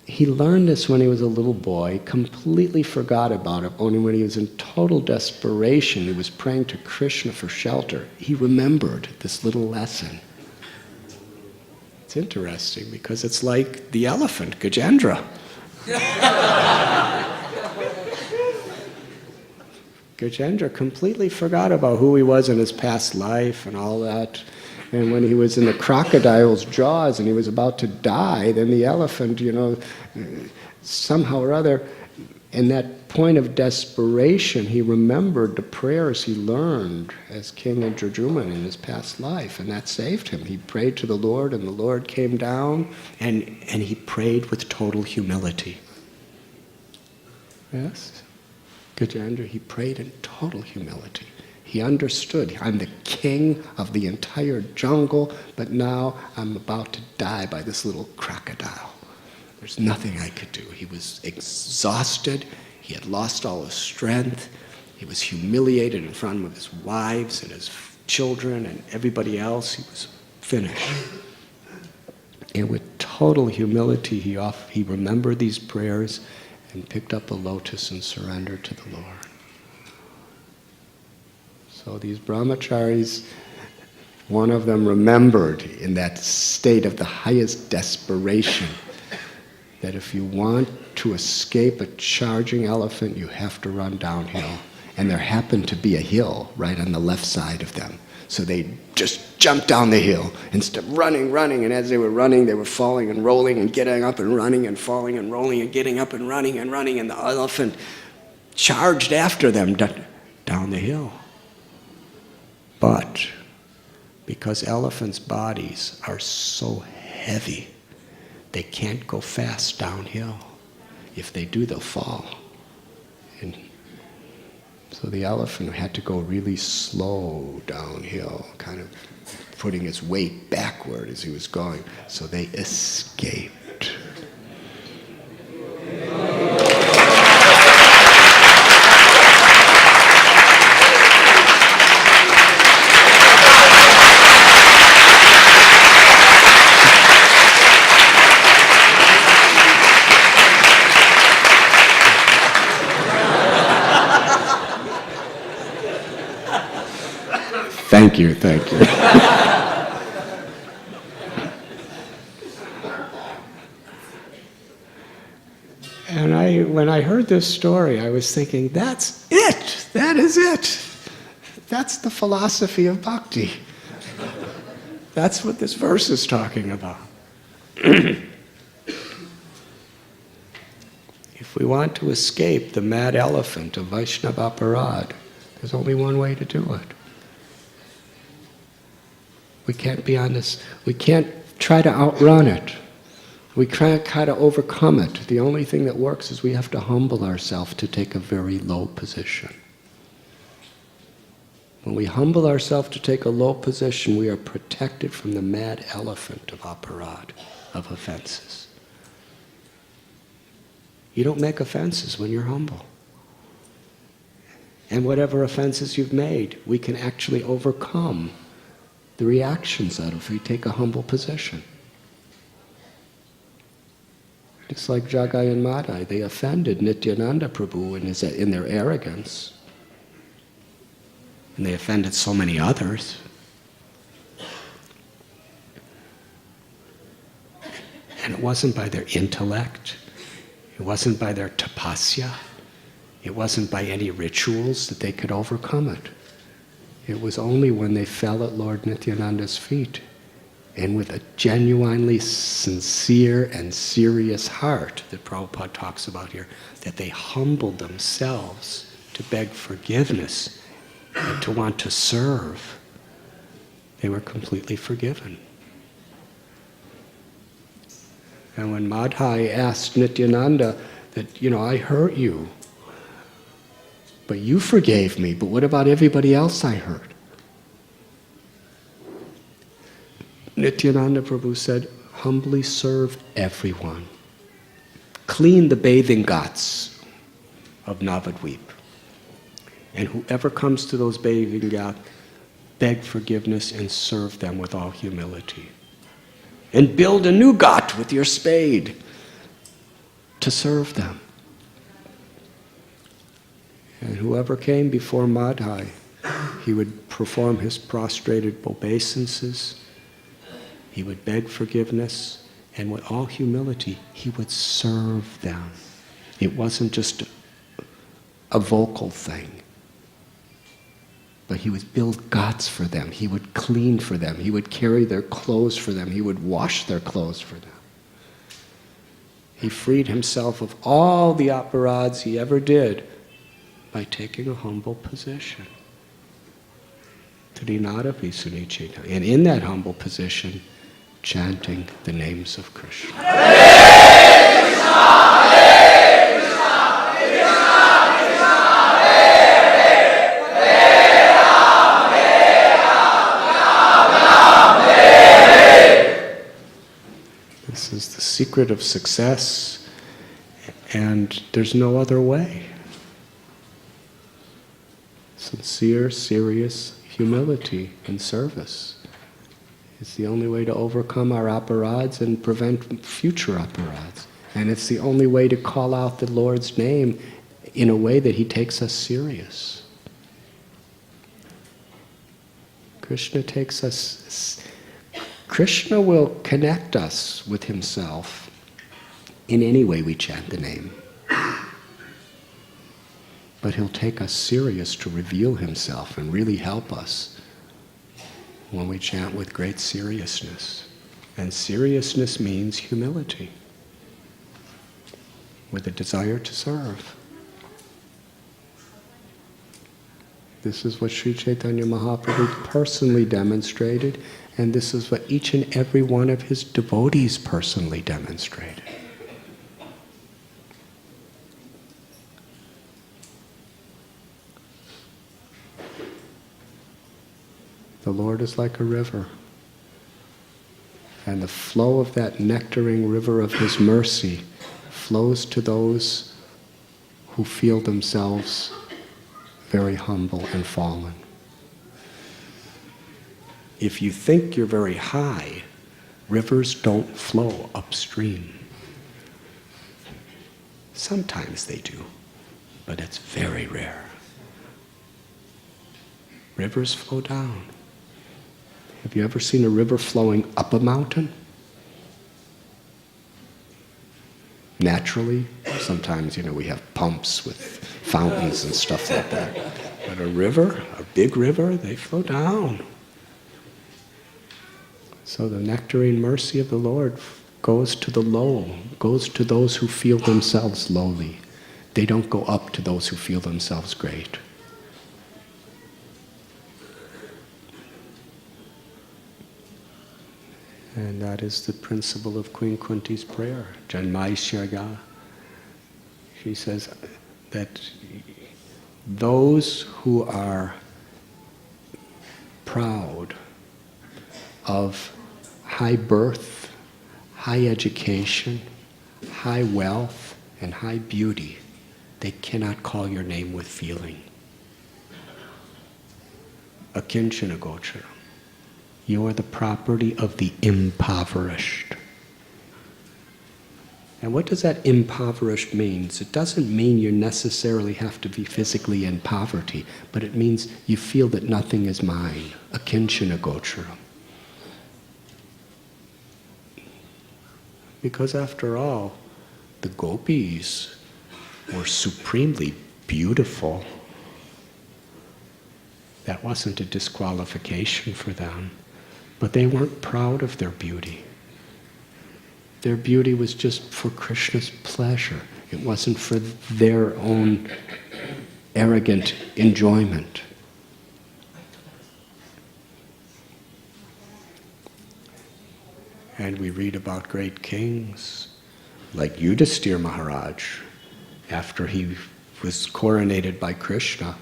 He learned this when he was a little boy, completely forgot about it. Only when he was in total desperation, he was praying to Krishna for shelter, he remembered this little lesson. It's interesting because it's like the elephant, Gajendra. Gajendra completely forgot about who he was in his past life and all that. And when he was in the crocodile's jaws and he was about to die, then the elephant, somehow or other, in that point of desperation, he remembered the prayers he learned as king of Jajuman in his past life, and that saved him. He prayed to the Lord, and the Lord came down, and he prayed with total humility. Yes? Gajendra, he prayed in total humility. He understood, I'm the king of the entire jungle, but now I'm about to die by this little crocodile. There's nothing I could do. He was exhausted. He had lost all his strength. He was humiliated in front of his wives and his children and everybody else. He was finished. And with total humility, he remembered these prayers and picked up a lotus and surrendered to the Lord. So these brahmacharis, one of them remembered in that state of the highest desperation that if you want to escape a charging elephant, you have to run downhill. And there happened to be a hill right on the left side of them. So they just jumped down the hill and started running, and as they were running, they were falling and rolling and getting up and running and falling and rolling and getting up and running, and the elephant charged after them down the hill. But because elephants' bodies are so heavy, they can't go fast downhill. If they do, they'll fall. And so the elephant had to go really slow downhill, kind of putting its weight backward as he was going. So they escaped. Thank you. And when I heard this story, I was thinking, that's it! That is it! That's the philosophy of bhakti. That's what this verse is talking about. If we want to escape the mad elephant of Vaishnava aparad, there's only one way to do it. We can't be on this, we can't try to outrun it. We can't try to overcome it. The only thing that works is we have to humble ourselves to take a very low position. When we humble ourselves to take a low position, we are protected from the mad elephant of aparad, of offenses. You don't make offenses when you're humble. And whatever offenses you've made, we can actually overcome the reactions out of if we take a humble position. It's like Jagai and Madai, they offended Nityananda Prabhu in their arrogance. And they offended so many others. And it wasn't by their intellect, it wasn't by their tapasya, it wasn't by any rituals that they could overcome it. It was only when they fell at Lord Nityananda's feet, and with a genuinely sincere and serious heart that Prabhupada talks about here, that they humbled themselves to beg forgiveness and to want to serve. They were completely forgiven. And when Madhai asked Nityananda that, I hurt you, but you forgave me, but what about everybody else I hurt? Nityananda Prabhu said, humbly serve everyone. Clean the bathing ghats of Navadvip. And whoever comes to those bathing ghats, beg forgiveness, and serve them with all humility. And build a new ghat with your spade to serve them. And whoever came before Madhai, he would perform his prostrated obeisances, he would beg forgiveness, and with all humility, he would serve them. It wasn't just a vocal thing, but he would build ghats for them, he would clean for them, he would carry their clothes for them, he would wash their clothes for them. He freed himself of all the aparads he ever did by taking a humble position. Trinadapi Sunichita. And in that humble position, chanting the names of Krishna. Hare Krishna, Hare Krishna, Krishna Krishna, Hare Ram, Ram, Hare. This is the secret of success, and there's no other way. Sincere, serious humility and service is the only way to overcome our aparads and prevent future aparads. And it's the only way to call out the Lord's name in a way that He takes us serious. Krishna takes us... Krishna will connect us with Himself in any way we chant the name. But He'll take us serious to reveal Himself and really help us when we chant with great seriousness. And seriousness means humility, with a desire to serve. This is what Sri Chaitanya Mahaprabhu personally demonstrated, and this is what each and every one of his devotees personally demonstrated. The Lord is like a river, and the flow of that nectaring river of His mercy flows to those who feel themselves very humble and fallen. If you think you're very high, rivers don't flow upstream. Sometimes they do, but it's very rare. Rivers flow down. Have you ever seen a river flowing up a mountain? Naturally, sometimes, we have pumps with fountains and stuff like that. But a river, a big river, they flow down. So the nectarine mercy of the Lord goes to the low, goes to those who feel themselves lowly. They don't go up to those who feel themselves great. And that is the principle of Queen Kunti's prayer, Janmaishyaga. She says that those who are proud of high birth, high education, high wealth, and high beauty, they cannot call your name with feeling. Akinchana gochara. You are the property of the impoverished. And what does that impoverished mean? It doesn't mean you necessarily have to be physically in poverty, but it means you feel that nothing is mine. Akinchana gochara. Because after all, the gopis were supremely beautiful. That wasn't a disqualification for them. But they weren't proud of their beauty. Their beauty was just for Krishna's pleasure. It wasn't for their own arrogant enjoyment. And we read about great kings, like Yudhisthira Maharaj. After he was coronated by Krishna,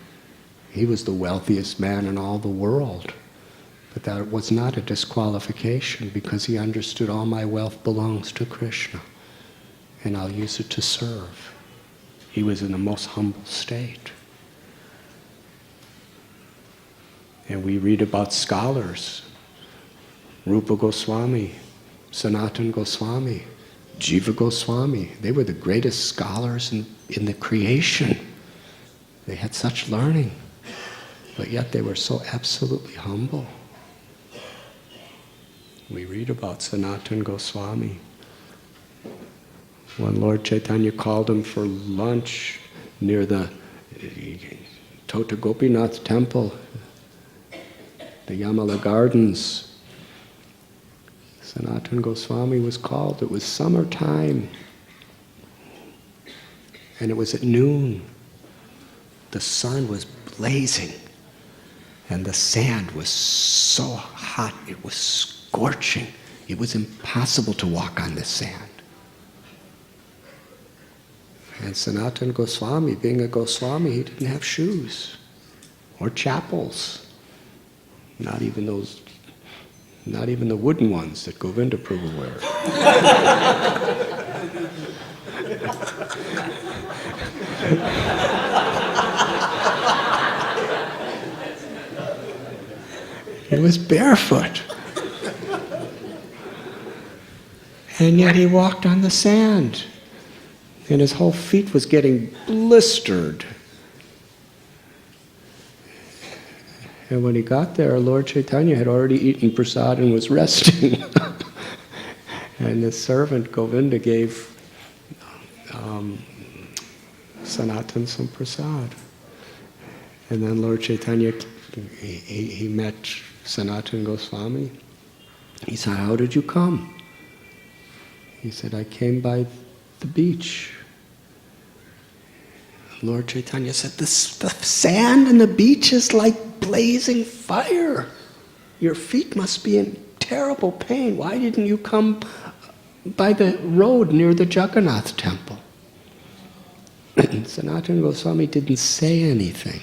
he was the wealthiest man in all the world. But that was not a disqualification, because he understood all my wealth belongs to Krishna, and I'll use it to serve. He was in the most humble state. And we read about scholars, Rupa Goswami, Sanatana Goswami, Jiva Goswami. They were the greatest scholars in the creation. They had such learning, but yet they were so absolutely humble. We read about Sanatana Goswami. When Lord Chaitanya called him for lunch near the Tota Gopinath temple, the Yamala Gardens, Sanatana Goswami was called. It was summertime, and it was at noon. The sun was blazing, and the sand was so hot, it was scorching. It was impossible to walk on the sand. And Sanatana Goswami, being a Goswami, he didn't have shoes or chapels. Not even the wooden ones that Govinda Prabhu wears. He was barefoot. And yet he walked on the sand. And his whole feet was getting blistered. And when he got there, Lord Chaitanya had already eaten prasad and was resting. And the servant Govinda gave Sanatan some prasad. And then Lord Chaitanya, he met Sanatana Goswami. He said, "How did you come?" He said, "I came by the beach." Lord Chaitanya said, the sand and the beach is like blazing fire. Your feet must be in terrible pain. Why didn't you come by the road near the Jagannath temple? Sanatana Goswami didn't say anything.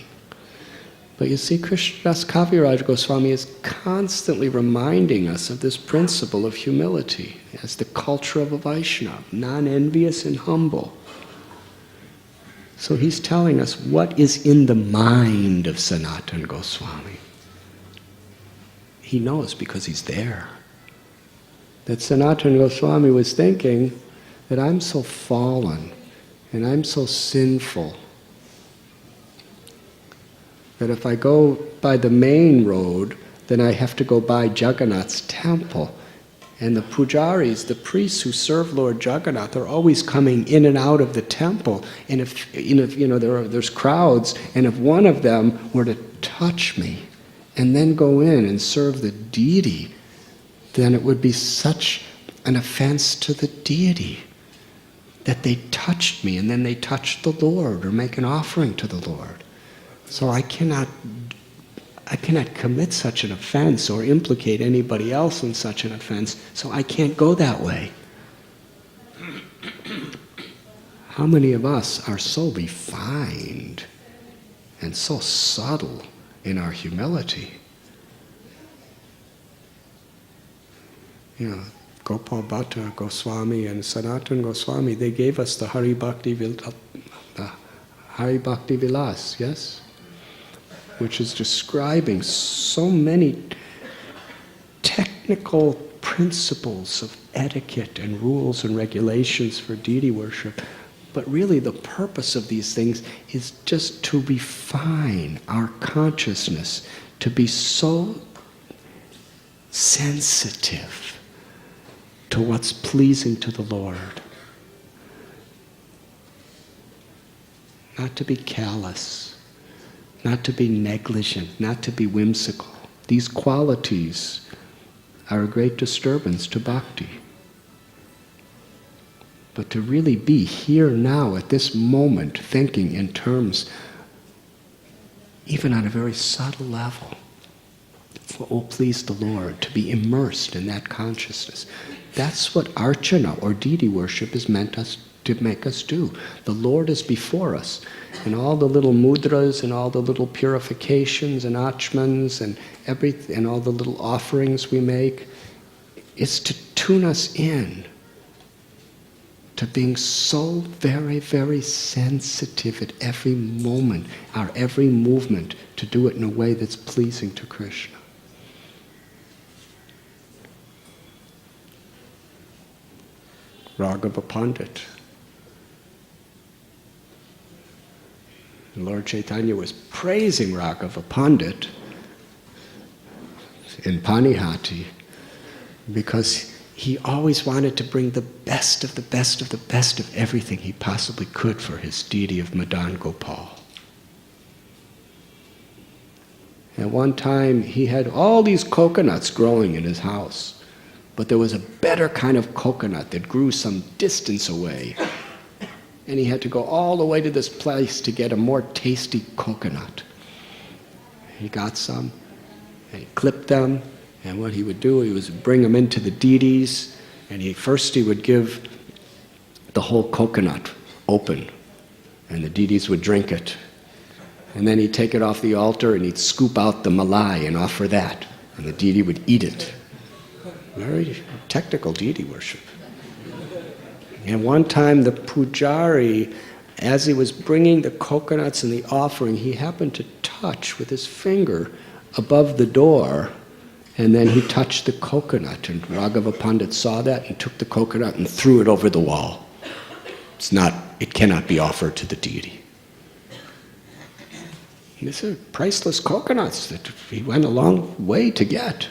But you see, Krishnadas Kaviraj Goswami is constantly reminding us of this principle of humility as the culture of a Vaishnava, non-envious and humble. So he's telling us what is in the mind of Sanatana Goswami. He knows because he's there. That Sanatana Goswami was thinking that I'm so fallen and I'm so sinful that if I go by the main road, then I have to go by Jagannath's temple. And the pujaris, the priests who serve Lord Jagannath, are always coming in and out of the temple. And if there's crowds, and if one of them were to touch me and then go in and serve the deity, then it would be such an offense to the deity that they touched me and then they touched the Lord or make an offering to the Lord. So I cannot commit such an offense or implicate anybody else in such an offense, so I can't go that way. How many of us are so refined and so subtle in our humility? Gopal Bhatta Goswami and Sanatana Goswami, they gave us the Hari Bhakti Vilas, yes? Which is describing so many technical principles of etiquette and rules and regulations for deity worship. But really the purpose of these things is just to refine our consciousness, to be so sensitive to what's pleasing to the Lord. Not to be callous. Not to be negligent, not to be whimsical. These qualities are a great disturbance to bhakti. But to really be here now at this moment, thinking in terms, even on a very subtle level, what will please the Lord, to be immersed in that consciousness. That's what archana or deity worship is meant to make us do. The Lord is before us. And all the little mudras and all the little purifications and achmans and everything and all the little offerings we make is to tune us in to being so very, very sensitive at every moment, our every movement, to do it in a way that's pleasing to Krishna. Raghava Pandit. Lord Chaitanya was praising Raghava Pandit in Panihati because he always wanted to bring the best of the best of the best of everything he possibly could for his deity of Madan Gopal. At one time, he had all these coconuts growing in his house, but there was a better kind of coconut that grew some distance away. And he had to go all the way to this place to get a more tasty coconut. He got some, and he clipped them, and what he would do, he was bring them into the deities, and first he would give the whole coconut open, and the deities would drink it. And then he'd take it off the altar, and he'd scoop out the malai and offer that, and the deity would eat it. Very technical deity worship. And one time the pujari, as he was bringing the coconuts and the offering, he happened to touch with his finger above the door, and then he touched the coconut, and Raghava Pandit saw that and took the coconut and threw it over the wall. It cannot be offered to the deity. These are priceless coconuts that he went a long way to get.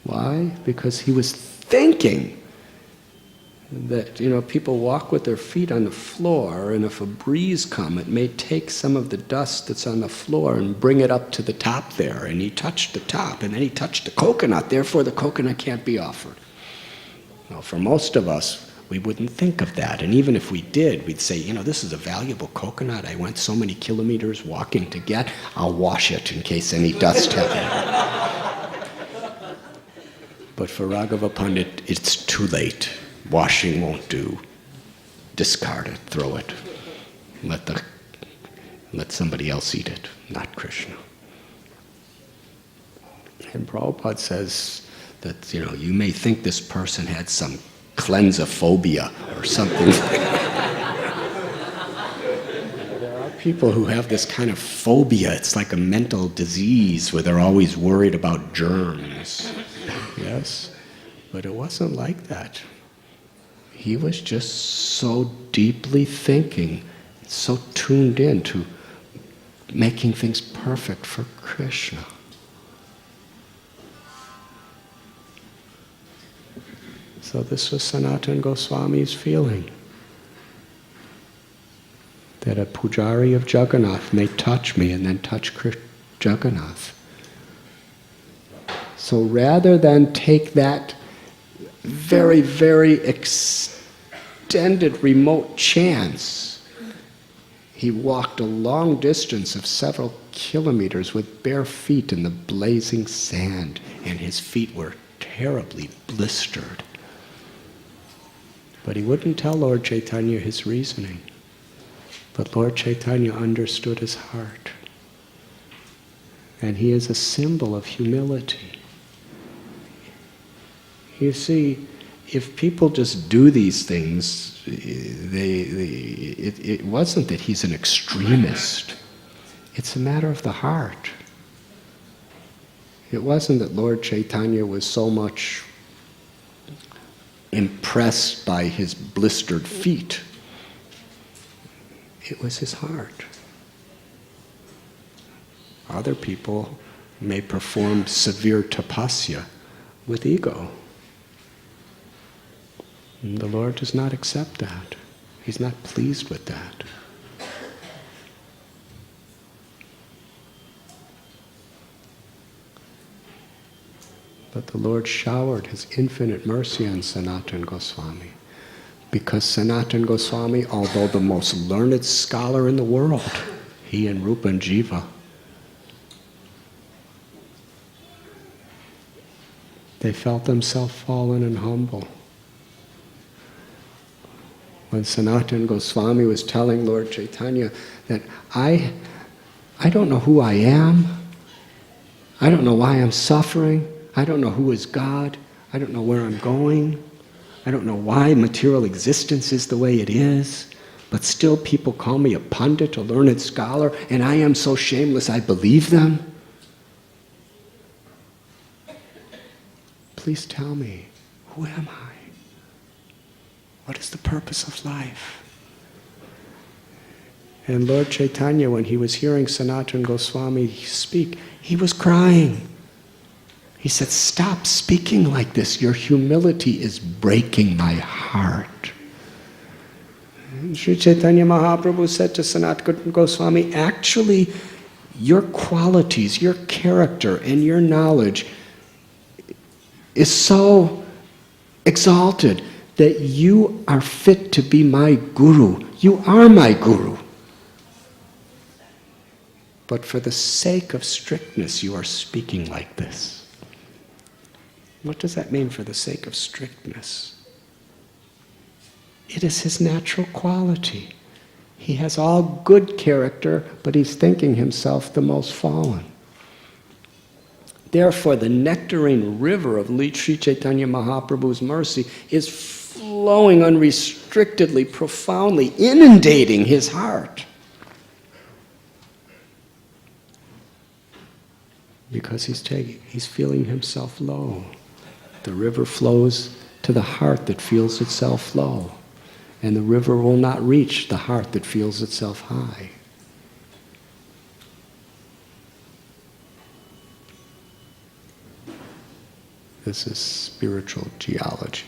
Why? Because he was thinking that, people walk with their feet on the floor, and if a breeze comes, it may take some of the dust that's on the floor and bring it up to the top there. And he touched the top, and then he touched the coconut. Therefore, the coconut can't be offered. Now, for most of us, we wouldn't think of that. And even if we did, we'd say, this is a valuable coconut. I went so many kilometers walking to get. I'll wash it in case any dust happens. But for Raghava Pandit, it's too late. Washing won't do. Discard it, throw it. Let somebody else eat it, not Krishna. And Prabhupada says that, you may think this person had some cleansophobia or something. There are people who have this kind of phobia. It's like a mental disease where they're always worried about germs. Yes? But it wasn't like that. He was just so deeply thinking, so tuned in to making things perfect for Krishna. So this was Sanatana Goswami's feeling, that a pujari of Jagannath may touch me and then touch Jagannath. So rather than take that very, very extended, remote chance, he walked a long distance of several kilometers with bare feet in the blazing sand, and his feet were terribly blistered. But he wouldn't tell Lord Chaitanya his reasoning. But Lord Chaitanya understood his heart. And he is a symbol of humility. You see, if people just do these things, it wasn't that he's an extremist. It's a matter of the heart. It wasn't that Lord Chaitanya was so much impressed by his blistered feet. It was his heart. Other people may perform severe tapasya with ego. And the Lord does not accept that. He's not pleased with that. But the Lord showered His infinite mercy on Sanatana Goswami, because Sanatana Goswami, although the most learned scholar in the world, he and Rupa and Jiva, they felt themselves fallen and humble. When Sanatana Goswami was telling Lord Chaitanya that I don't know who I am, I don't know why I'm suffering, I don't know who is God, I don't know where I'm going, I don't know why material existence is the way it is, but still people call me a pundit, a learned scholar, and I am so shameless I believe them. Please tell me, who am I? What is the purpose of life? And Lord Chaitanya, when he was hearing Sanatana Goswami speak, he was crying. He said, stop speaking like this. Your humility is breaking my heart. And Sri Chaitanya Mahaprabhu said to Sanatana Goswami, actually, your qualities, your character, and your knowledge is so exalted that you are fit to be my guru. You are my guru. But for the sake of strictness, you are speaking like this. What does that mean, for the sake of strictness? It is his natural quality. He has all good character, but he's thinking himself the most fallen. Therefore, the nectarine river of Sri Chaitanya Mahaprabhu's mercy is flowing unrestrictedly, profoundly, inundating his heart. Because he's feeling himself low. The river flows to the heart that feels itself low. And the river will not reach the heart that feels itself high. This is spiritual geology.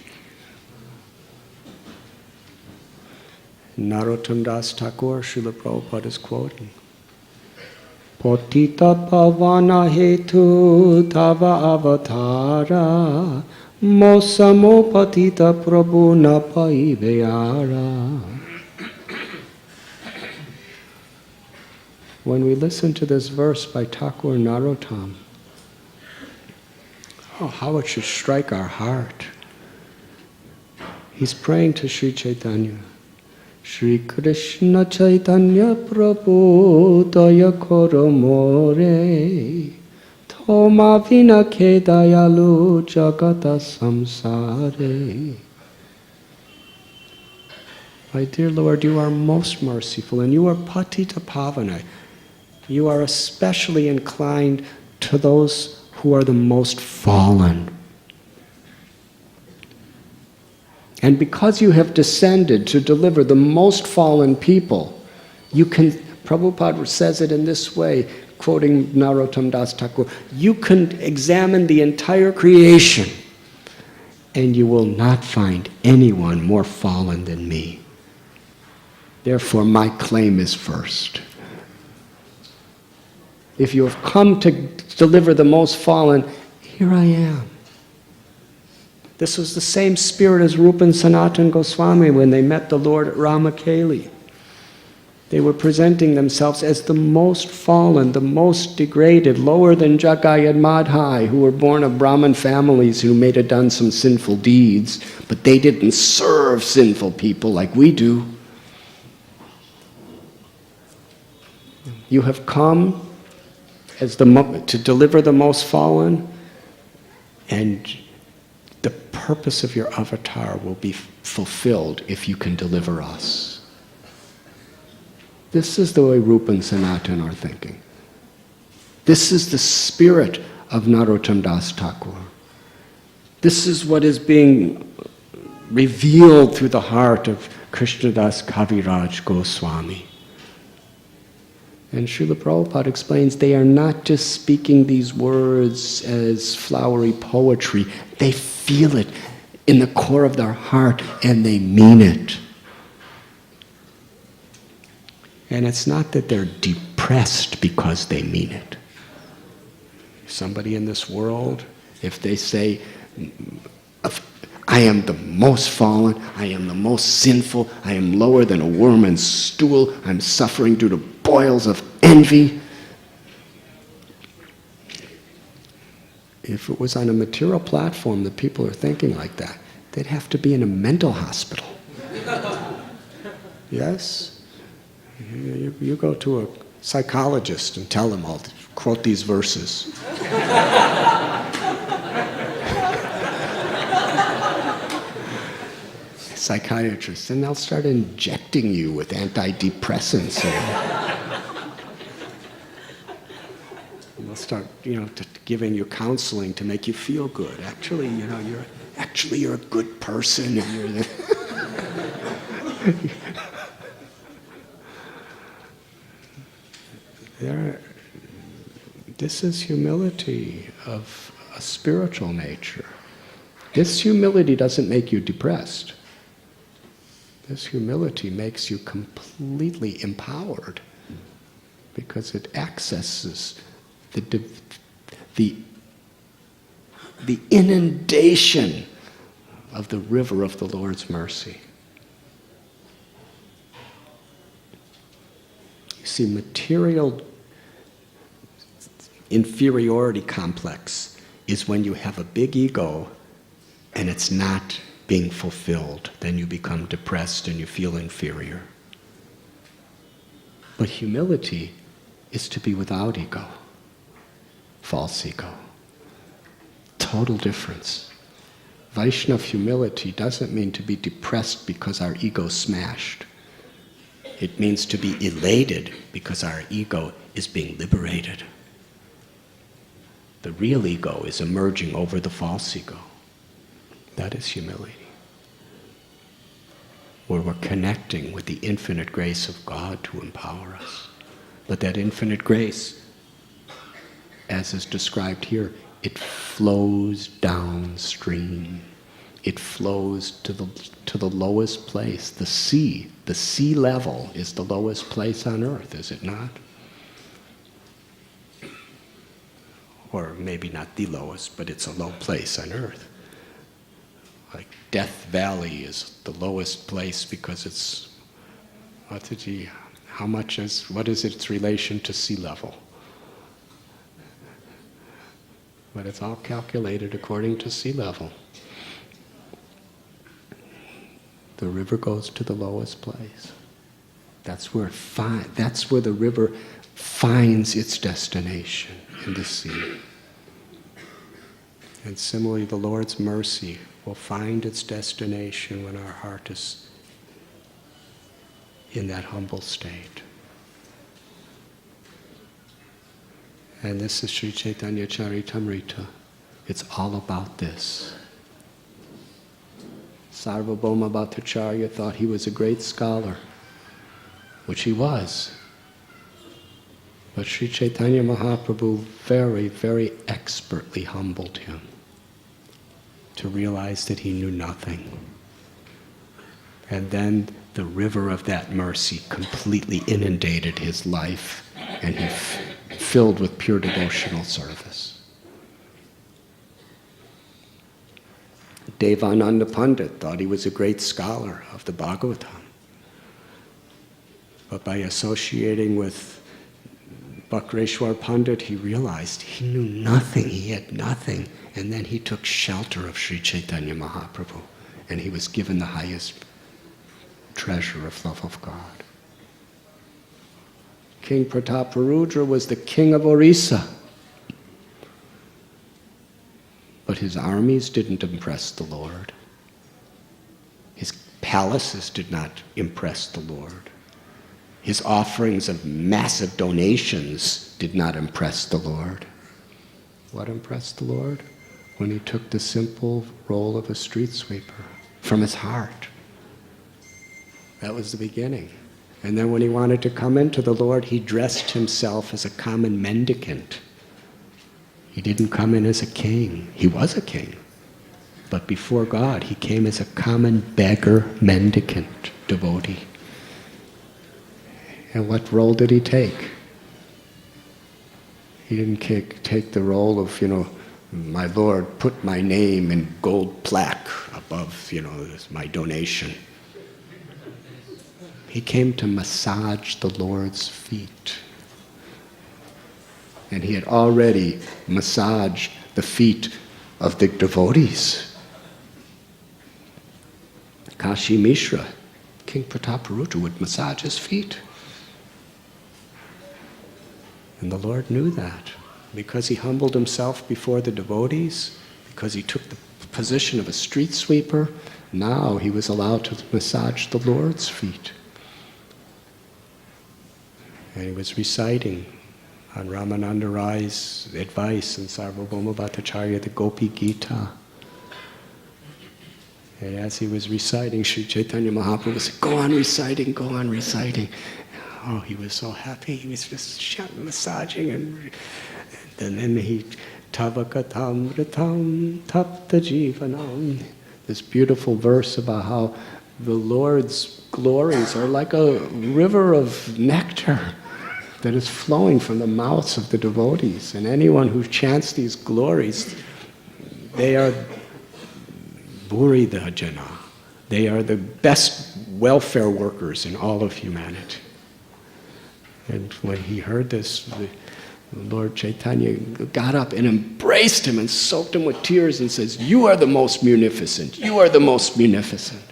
Narottam Das Thakur, Srila Prabhupada is quoting, Potita pavana hetu tava avatara mosamo patita prabhu na paiveyara. When we listen to this verse by Thakur Narottam, oh, how it should strike our heart. He's praying to Sri Chaitanya. Shri Krishna Chaitanya Prabhu Daya Koro More Thoma Vina Ke Dayalu Jagata Samsare. My dear Lord, you are most merciful, and you are Patita Pavana. You are especially inclined to those who are the most fallen. And because you have descended to deliver the most fallen people, you can, Prabhupada says it in this way, quoting Narottam Das Thakur, you can examine the entire creation and you will not find anyone more fallen than me. Therefore, my claim is first. If you have come to deliver the most fallen, here I am. This was the same spirit as Rupa and Sanatana Goswami when they met the Lord at Ramakeli. They were presenting themselves as the most fallen, the most degraded, lower than Jagai and Madhai, who were born of Brahmin families who may have done some sinful deeds, but they didn't serve sinful people like we do. You have come as to deliver the most fallen, and the purpose of your avatar will be fulfilled if you can deliver us. This is the way Rupa and Sanatana are thinking. This is the spirit of Narottam Das Thakur. This is what is being revealed through the heart of Krishnadas Kaviraj Goswami. And Srila Prabhupada explains they are not just speaking these words as flowery poetry. They feel it in the core of their heart and they mean it. And it's not that they're depressed because they mean it. Somebody in this world, if they say, I am the most fallen, I am the most sinful, I am lower than a worm and stool, I'm suffering due to boils of envy. If it was on a material platform that people are thinking like that, they'd have to be in a mental hospital. Yes? You go to a psychologist and tell them, I'll quote these verses. psychiatrists, and they'll start injecting you with antidepressants. And they'll start, giving you counseling to make you feel good. Actually, you're a good person. And you're this is humility of a spiritual nature. This humility doesn't make you depressed. This humility makes you completely empowered because it accesses the inundation of the river of the Lord's mercy. You see, material inferiority complex is when you have a big ego and it's not being fulfilled. Then you become depressed and you feel inferior. But humility is to be without ego, false ego. Total difference. Vaishnava humility doesn't mean to be depressed because our ego's smashed. It means to be elated because our ego is being liberated. The real ego is emerging over the false ego. That is humility. Where we're connecting with the infinite grace of God to empower us. But that infinite grace, as is described here, it flows downstream. It flows to the lowest place, the sea. The sea level is the lowest place on earth, is it not? Or maybe not the lowest, but it's a low place on earth. Like Death Valley is the lowest place because it's, what is its relation to sea level? But it's all calculated according to sea level. The river goes to the lowest place. That's where the river finds its destination, in the sea. And similarly, the Lord's mercy will find its destination when our heart is in that humble state. And this is Sri Chaitanya Charitamrita. It's all about this. Sarvabhauma Bhattacharya thought he was a great scholar, which he was. But Sri Chaitanya Mahaprabhu very, very expertly humbled him to realize that he knew nothing. And then the river of that mercy completely inundated his life, and he filled with pure devotional service. Devananda Pandit thought he was a great scholar of the Bhagavatam. But by associating with Bakreshwar Pandit, he realized he knew nothing, he had nothing. And then he took shelter of Sri Chaitanya Mahaprabhu, and he was given the highest treasure of love of God. King Prataparudra was the king of Orissa. But his armies didn't impress the Lord. His palaces did not impress the Lord. His offerings of massive donations did not impress the Lord. What impressed the Lord? When he took the simple role of a street sweeper from his heart. That was the beginning. And then when he wanted to come into the Lord, he dressed himself as a common mendicant. He didn't come in as a king. He was a king. But before God, he came as a common beggar, mendicant devotee. And what role did he take? He didn't take the role of, my Lord, put my name in gold plaque above, my donation. He came to massage the Lord's feet. And he had already massaged the feet of the devotees. Kashi Mishra, King Prataparudra would massage his feet. And the Lord knew that. Because he humbled himself before the devotees, because he took the position of a street sweeper, Now he was allowed to massage the Lord's feet. And he was reciting on Ramananda Rai's advice in Sarvabhauma Bhattacharya, the Gopi Gita. And as he was reciting, Sri Chaitanya Mahaprabhu said, "Go on reciting, go on reciting." Oh, he was so happy. He was just massaging, and then he, Tavakatamritam tapta jivanam. This beautiful verse about how the Lord's glories are like a river of nectar that is flowing from the mouths of the devotees. And anyone who chants these glories, they are Buridajana. They are the best welfare workers in all of humanity. And when he heard this, the Lord Chaitanya got up and embraced him and soaked him with tears and says, "You are the most munificent. You are the most munificent."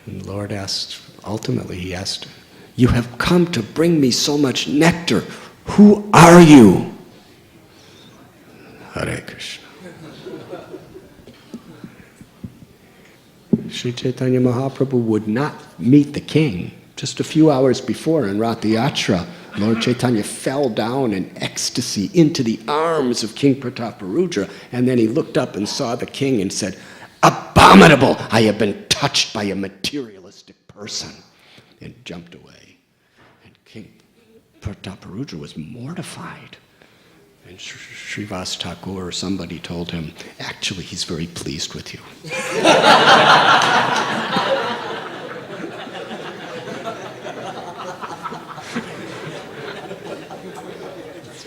And the Lord asked, ultimately he asked, "You have come to bring me so much nectar. Who are you?" Hare Krishna. Sri Chaitanya Mahaprabhu would not meet the king. Just a few hours before in Rath Yatra, Lord Chaitanya fell down in ecstasy into the arms of King Prataparudra, and then he looked up and saw the king and said, "Abominable! I have been touched by a materialistic person," and jumped away. And King Prataparudra was mortified. And Srivas Thakur or somebody told him, "Actually, he's very pleased with you."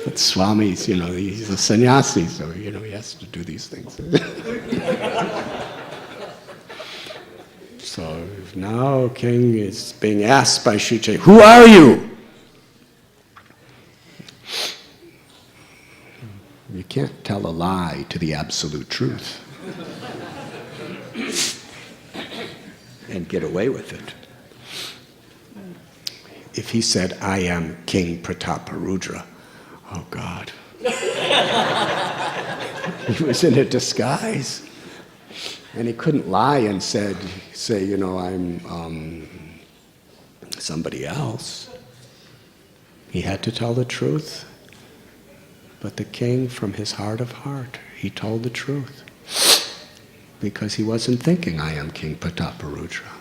But Swami's, he's a sannyasi, so, he has to do these things. So now King is being asked by Sri Chaitanya, "Who are you?" You can't tell a lie to the absolute truth and get away with it. If he said, "I am King Prataparudra," oh God. He was in a disguise. And he couldn't lie and say, I'm somebody else. He had to tell the truth. But the king, from his heart of heart, he told the truth. Because he wasn't thinking, "I am King Prataparudra."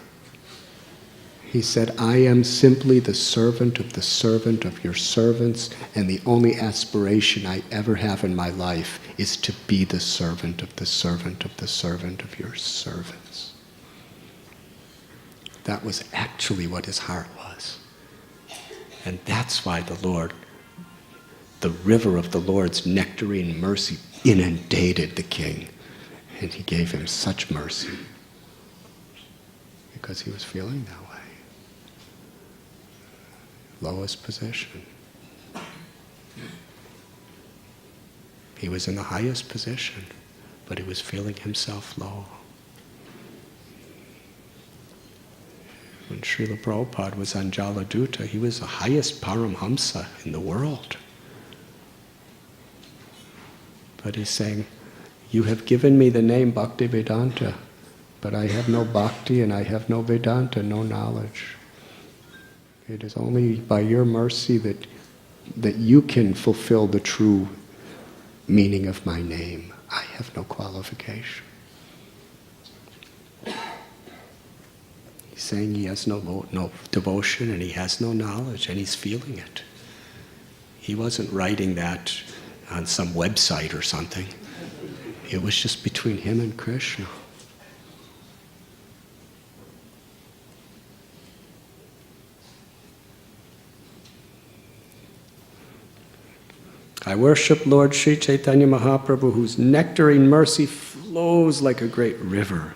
He said, "I am simply the servant of your servants, and the only aspiration I ever have in my life is to be the servant of the servant of the servant of your servants." That was actually what his heart was. And that's why the river of the Lord's nectarine mercy inundated the king. And he gave him such mercy. Because he was feeling that way. Lowest position. He was in the highest position, but he was feeling himself low. When Srila Prabhupada was on Jaladuta, he was the highest Paramhamsa in the world. But he's saying, "You have given me the name Bhaktivedanta, but I have no bhakti and I have no Vedanta, no knowledge. It is only by your mercy that you can fulfill the true meaning of my name. I have no qualification." He's saying he has no devotion and he has no knowledge, and he's feeling it. He wasn't writing that on some website or something. It was just between him and Krishna. I worship Lord Sri Chaitanya Mahaprabhu, whose nectarine mercy flows like a great river,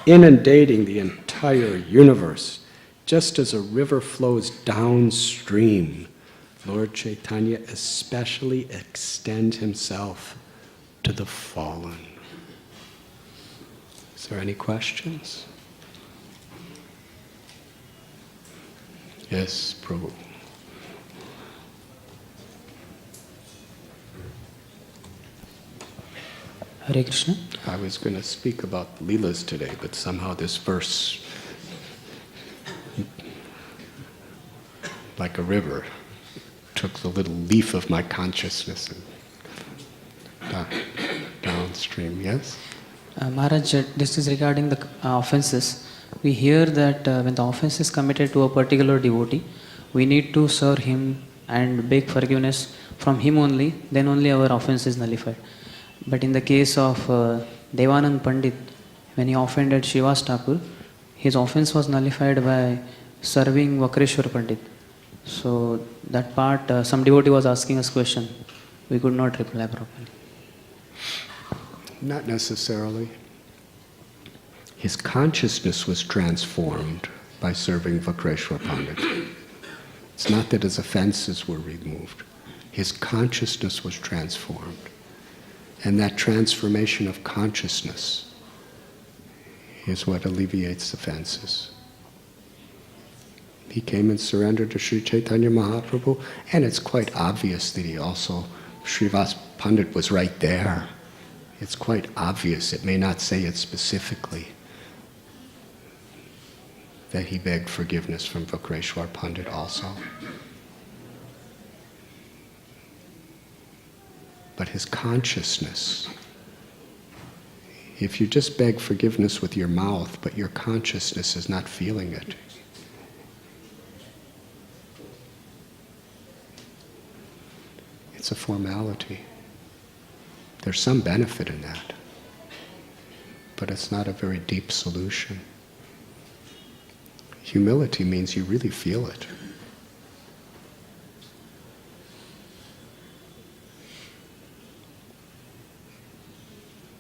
inundating the entire universe. Just as a river flows downstream, Lord Chaitanya especially extends himself to the fallen. Is there any questions? Yes, Prabhu. Hare Krishna. I was going to speak about Leelas today, but somehow this verse, like a river, took the little leaf of my consciousness and downstream. Yes? Maharaj, this is regarding the offenses. We hear that when the offense is committed to a particular devotee, we need to serve him and beg forgiveness from him only, then only our offense is nullified. But in the case of Devanand Pandit, when he offended Srivas Thakur, his offense was nullified by serving Vakreshwar Pandit. So that part, some devotee was asking us question. We could not reply properly. Not necessarily. His consciousness was transformed by serving Vakreshwar Pandit. It's not that his offenses were removed. His consciousness was transformed. And that transformation of consciousness is what alleviates offenses. He came and surrendered to Sri Chaitanya Mahaprabhu, and it's quite obvious that he also, Srivas Pandit was right there. It's quite obvious, it may not say it specifically, that he begged forgiveness from Vakreshwar Pandit also. But his consciousness, if you just beg forgiveness with your mouth, but your consciousness is not feeling it, it's a formality. There's some benefit in that, but it's not a very deep solution. Humility means you really feel it.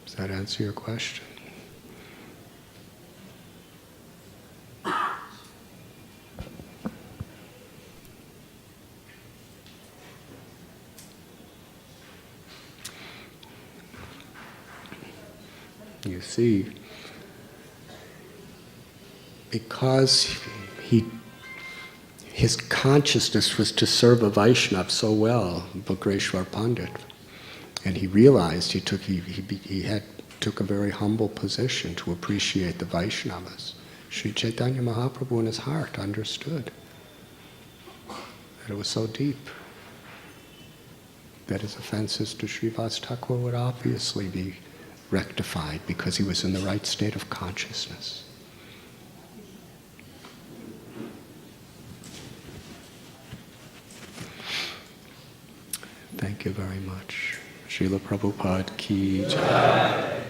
Does that answer your question? You see, because his consciousness was to serve a Vaishnava so well, Vakreshwar Pandit, and he realized he took a very humble position to appreciate the Vaishnavas. Sri Chaitanya Mahaprabhu in his heart understood that it was so deep that his offenses to Srivas Thakur would obviously be rectified because he was in the right state of consciousness. Thank you very much. Srila Prabhupada ki jai.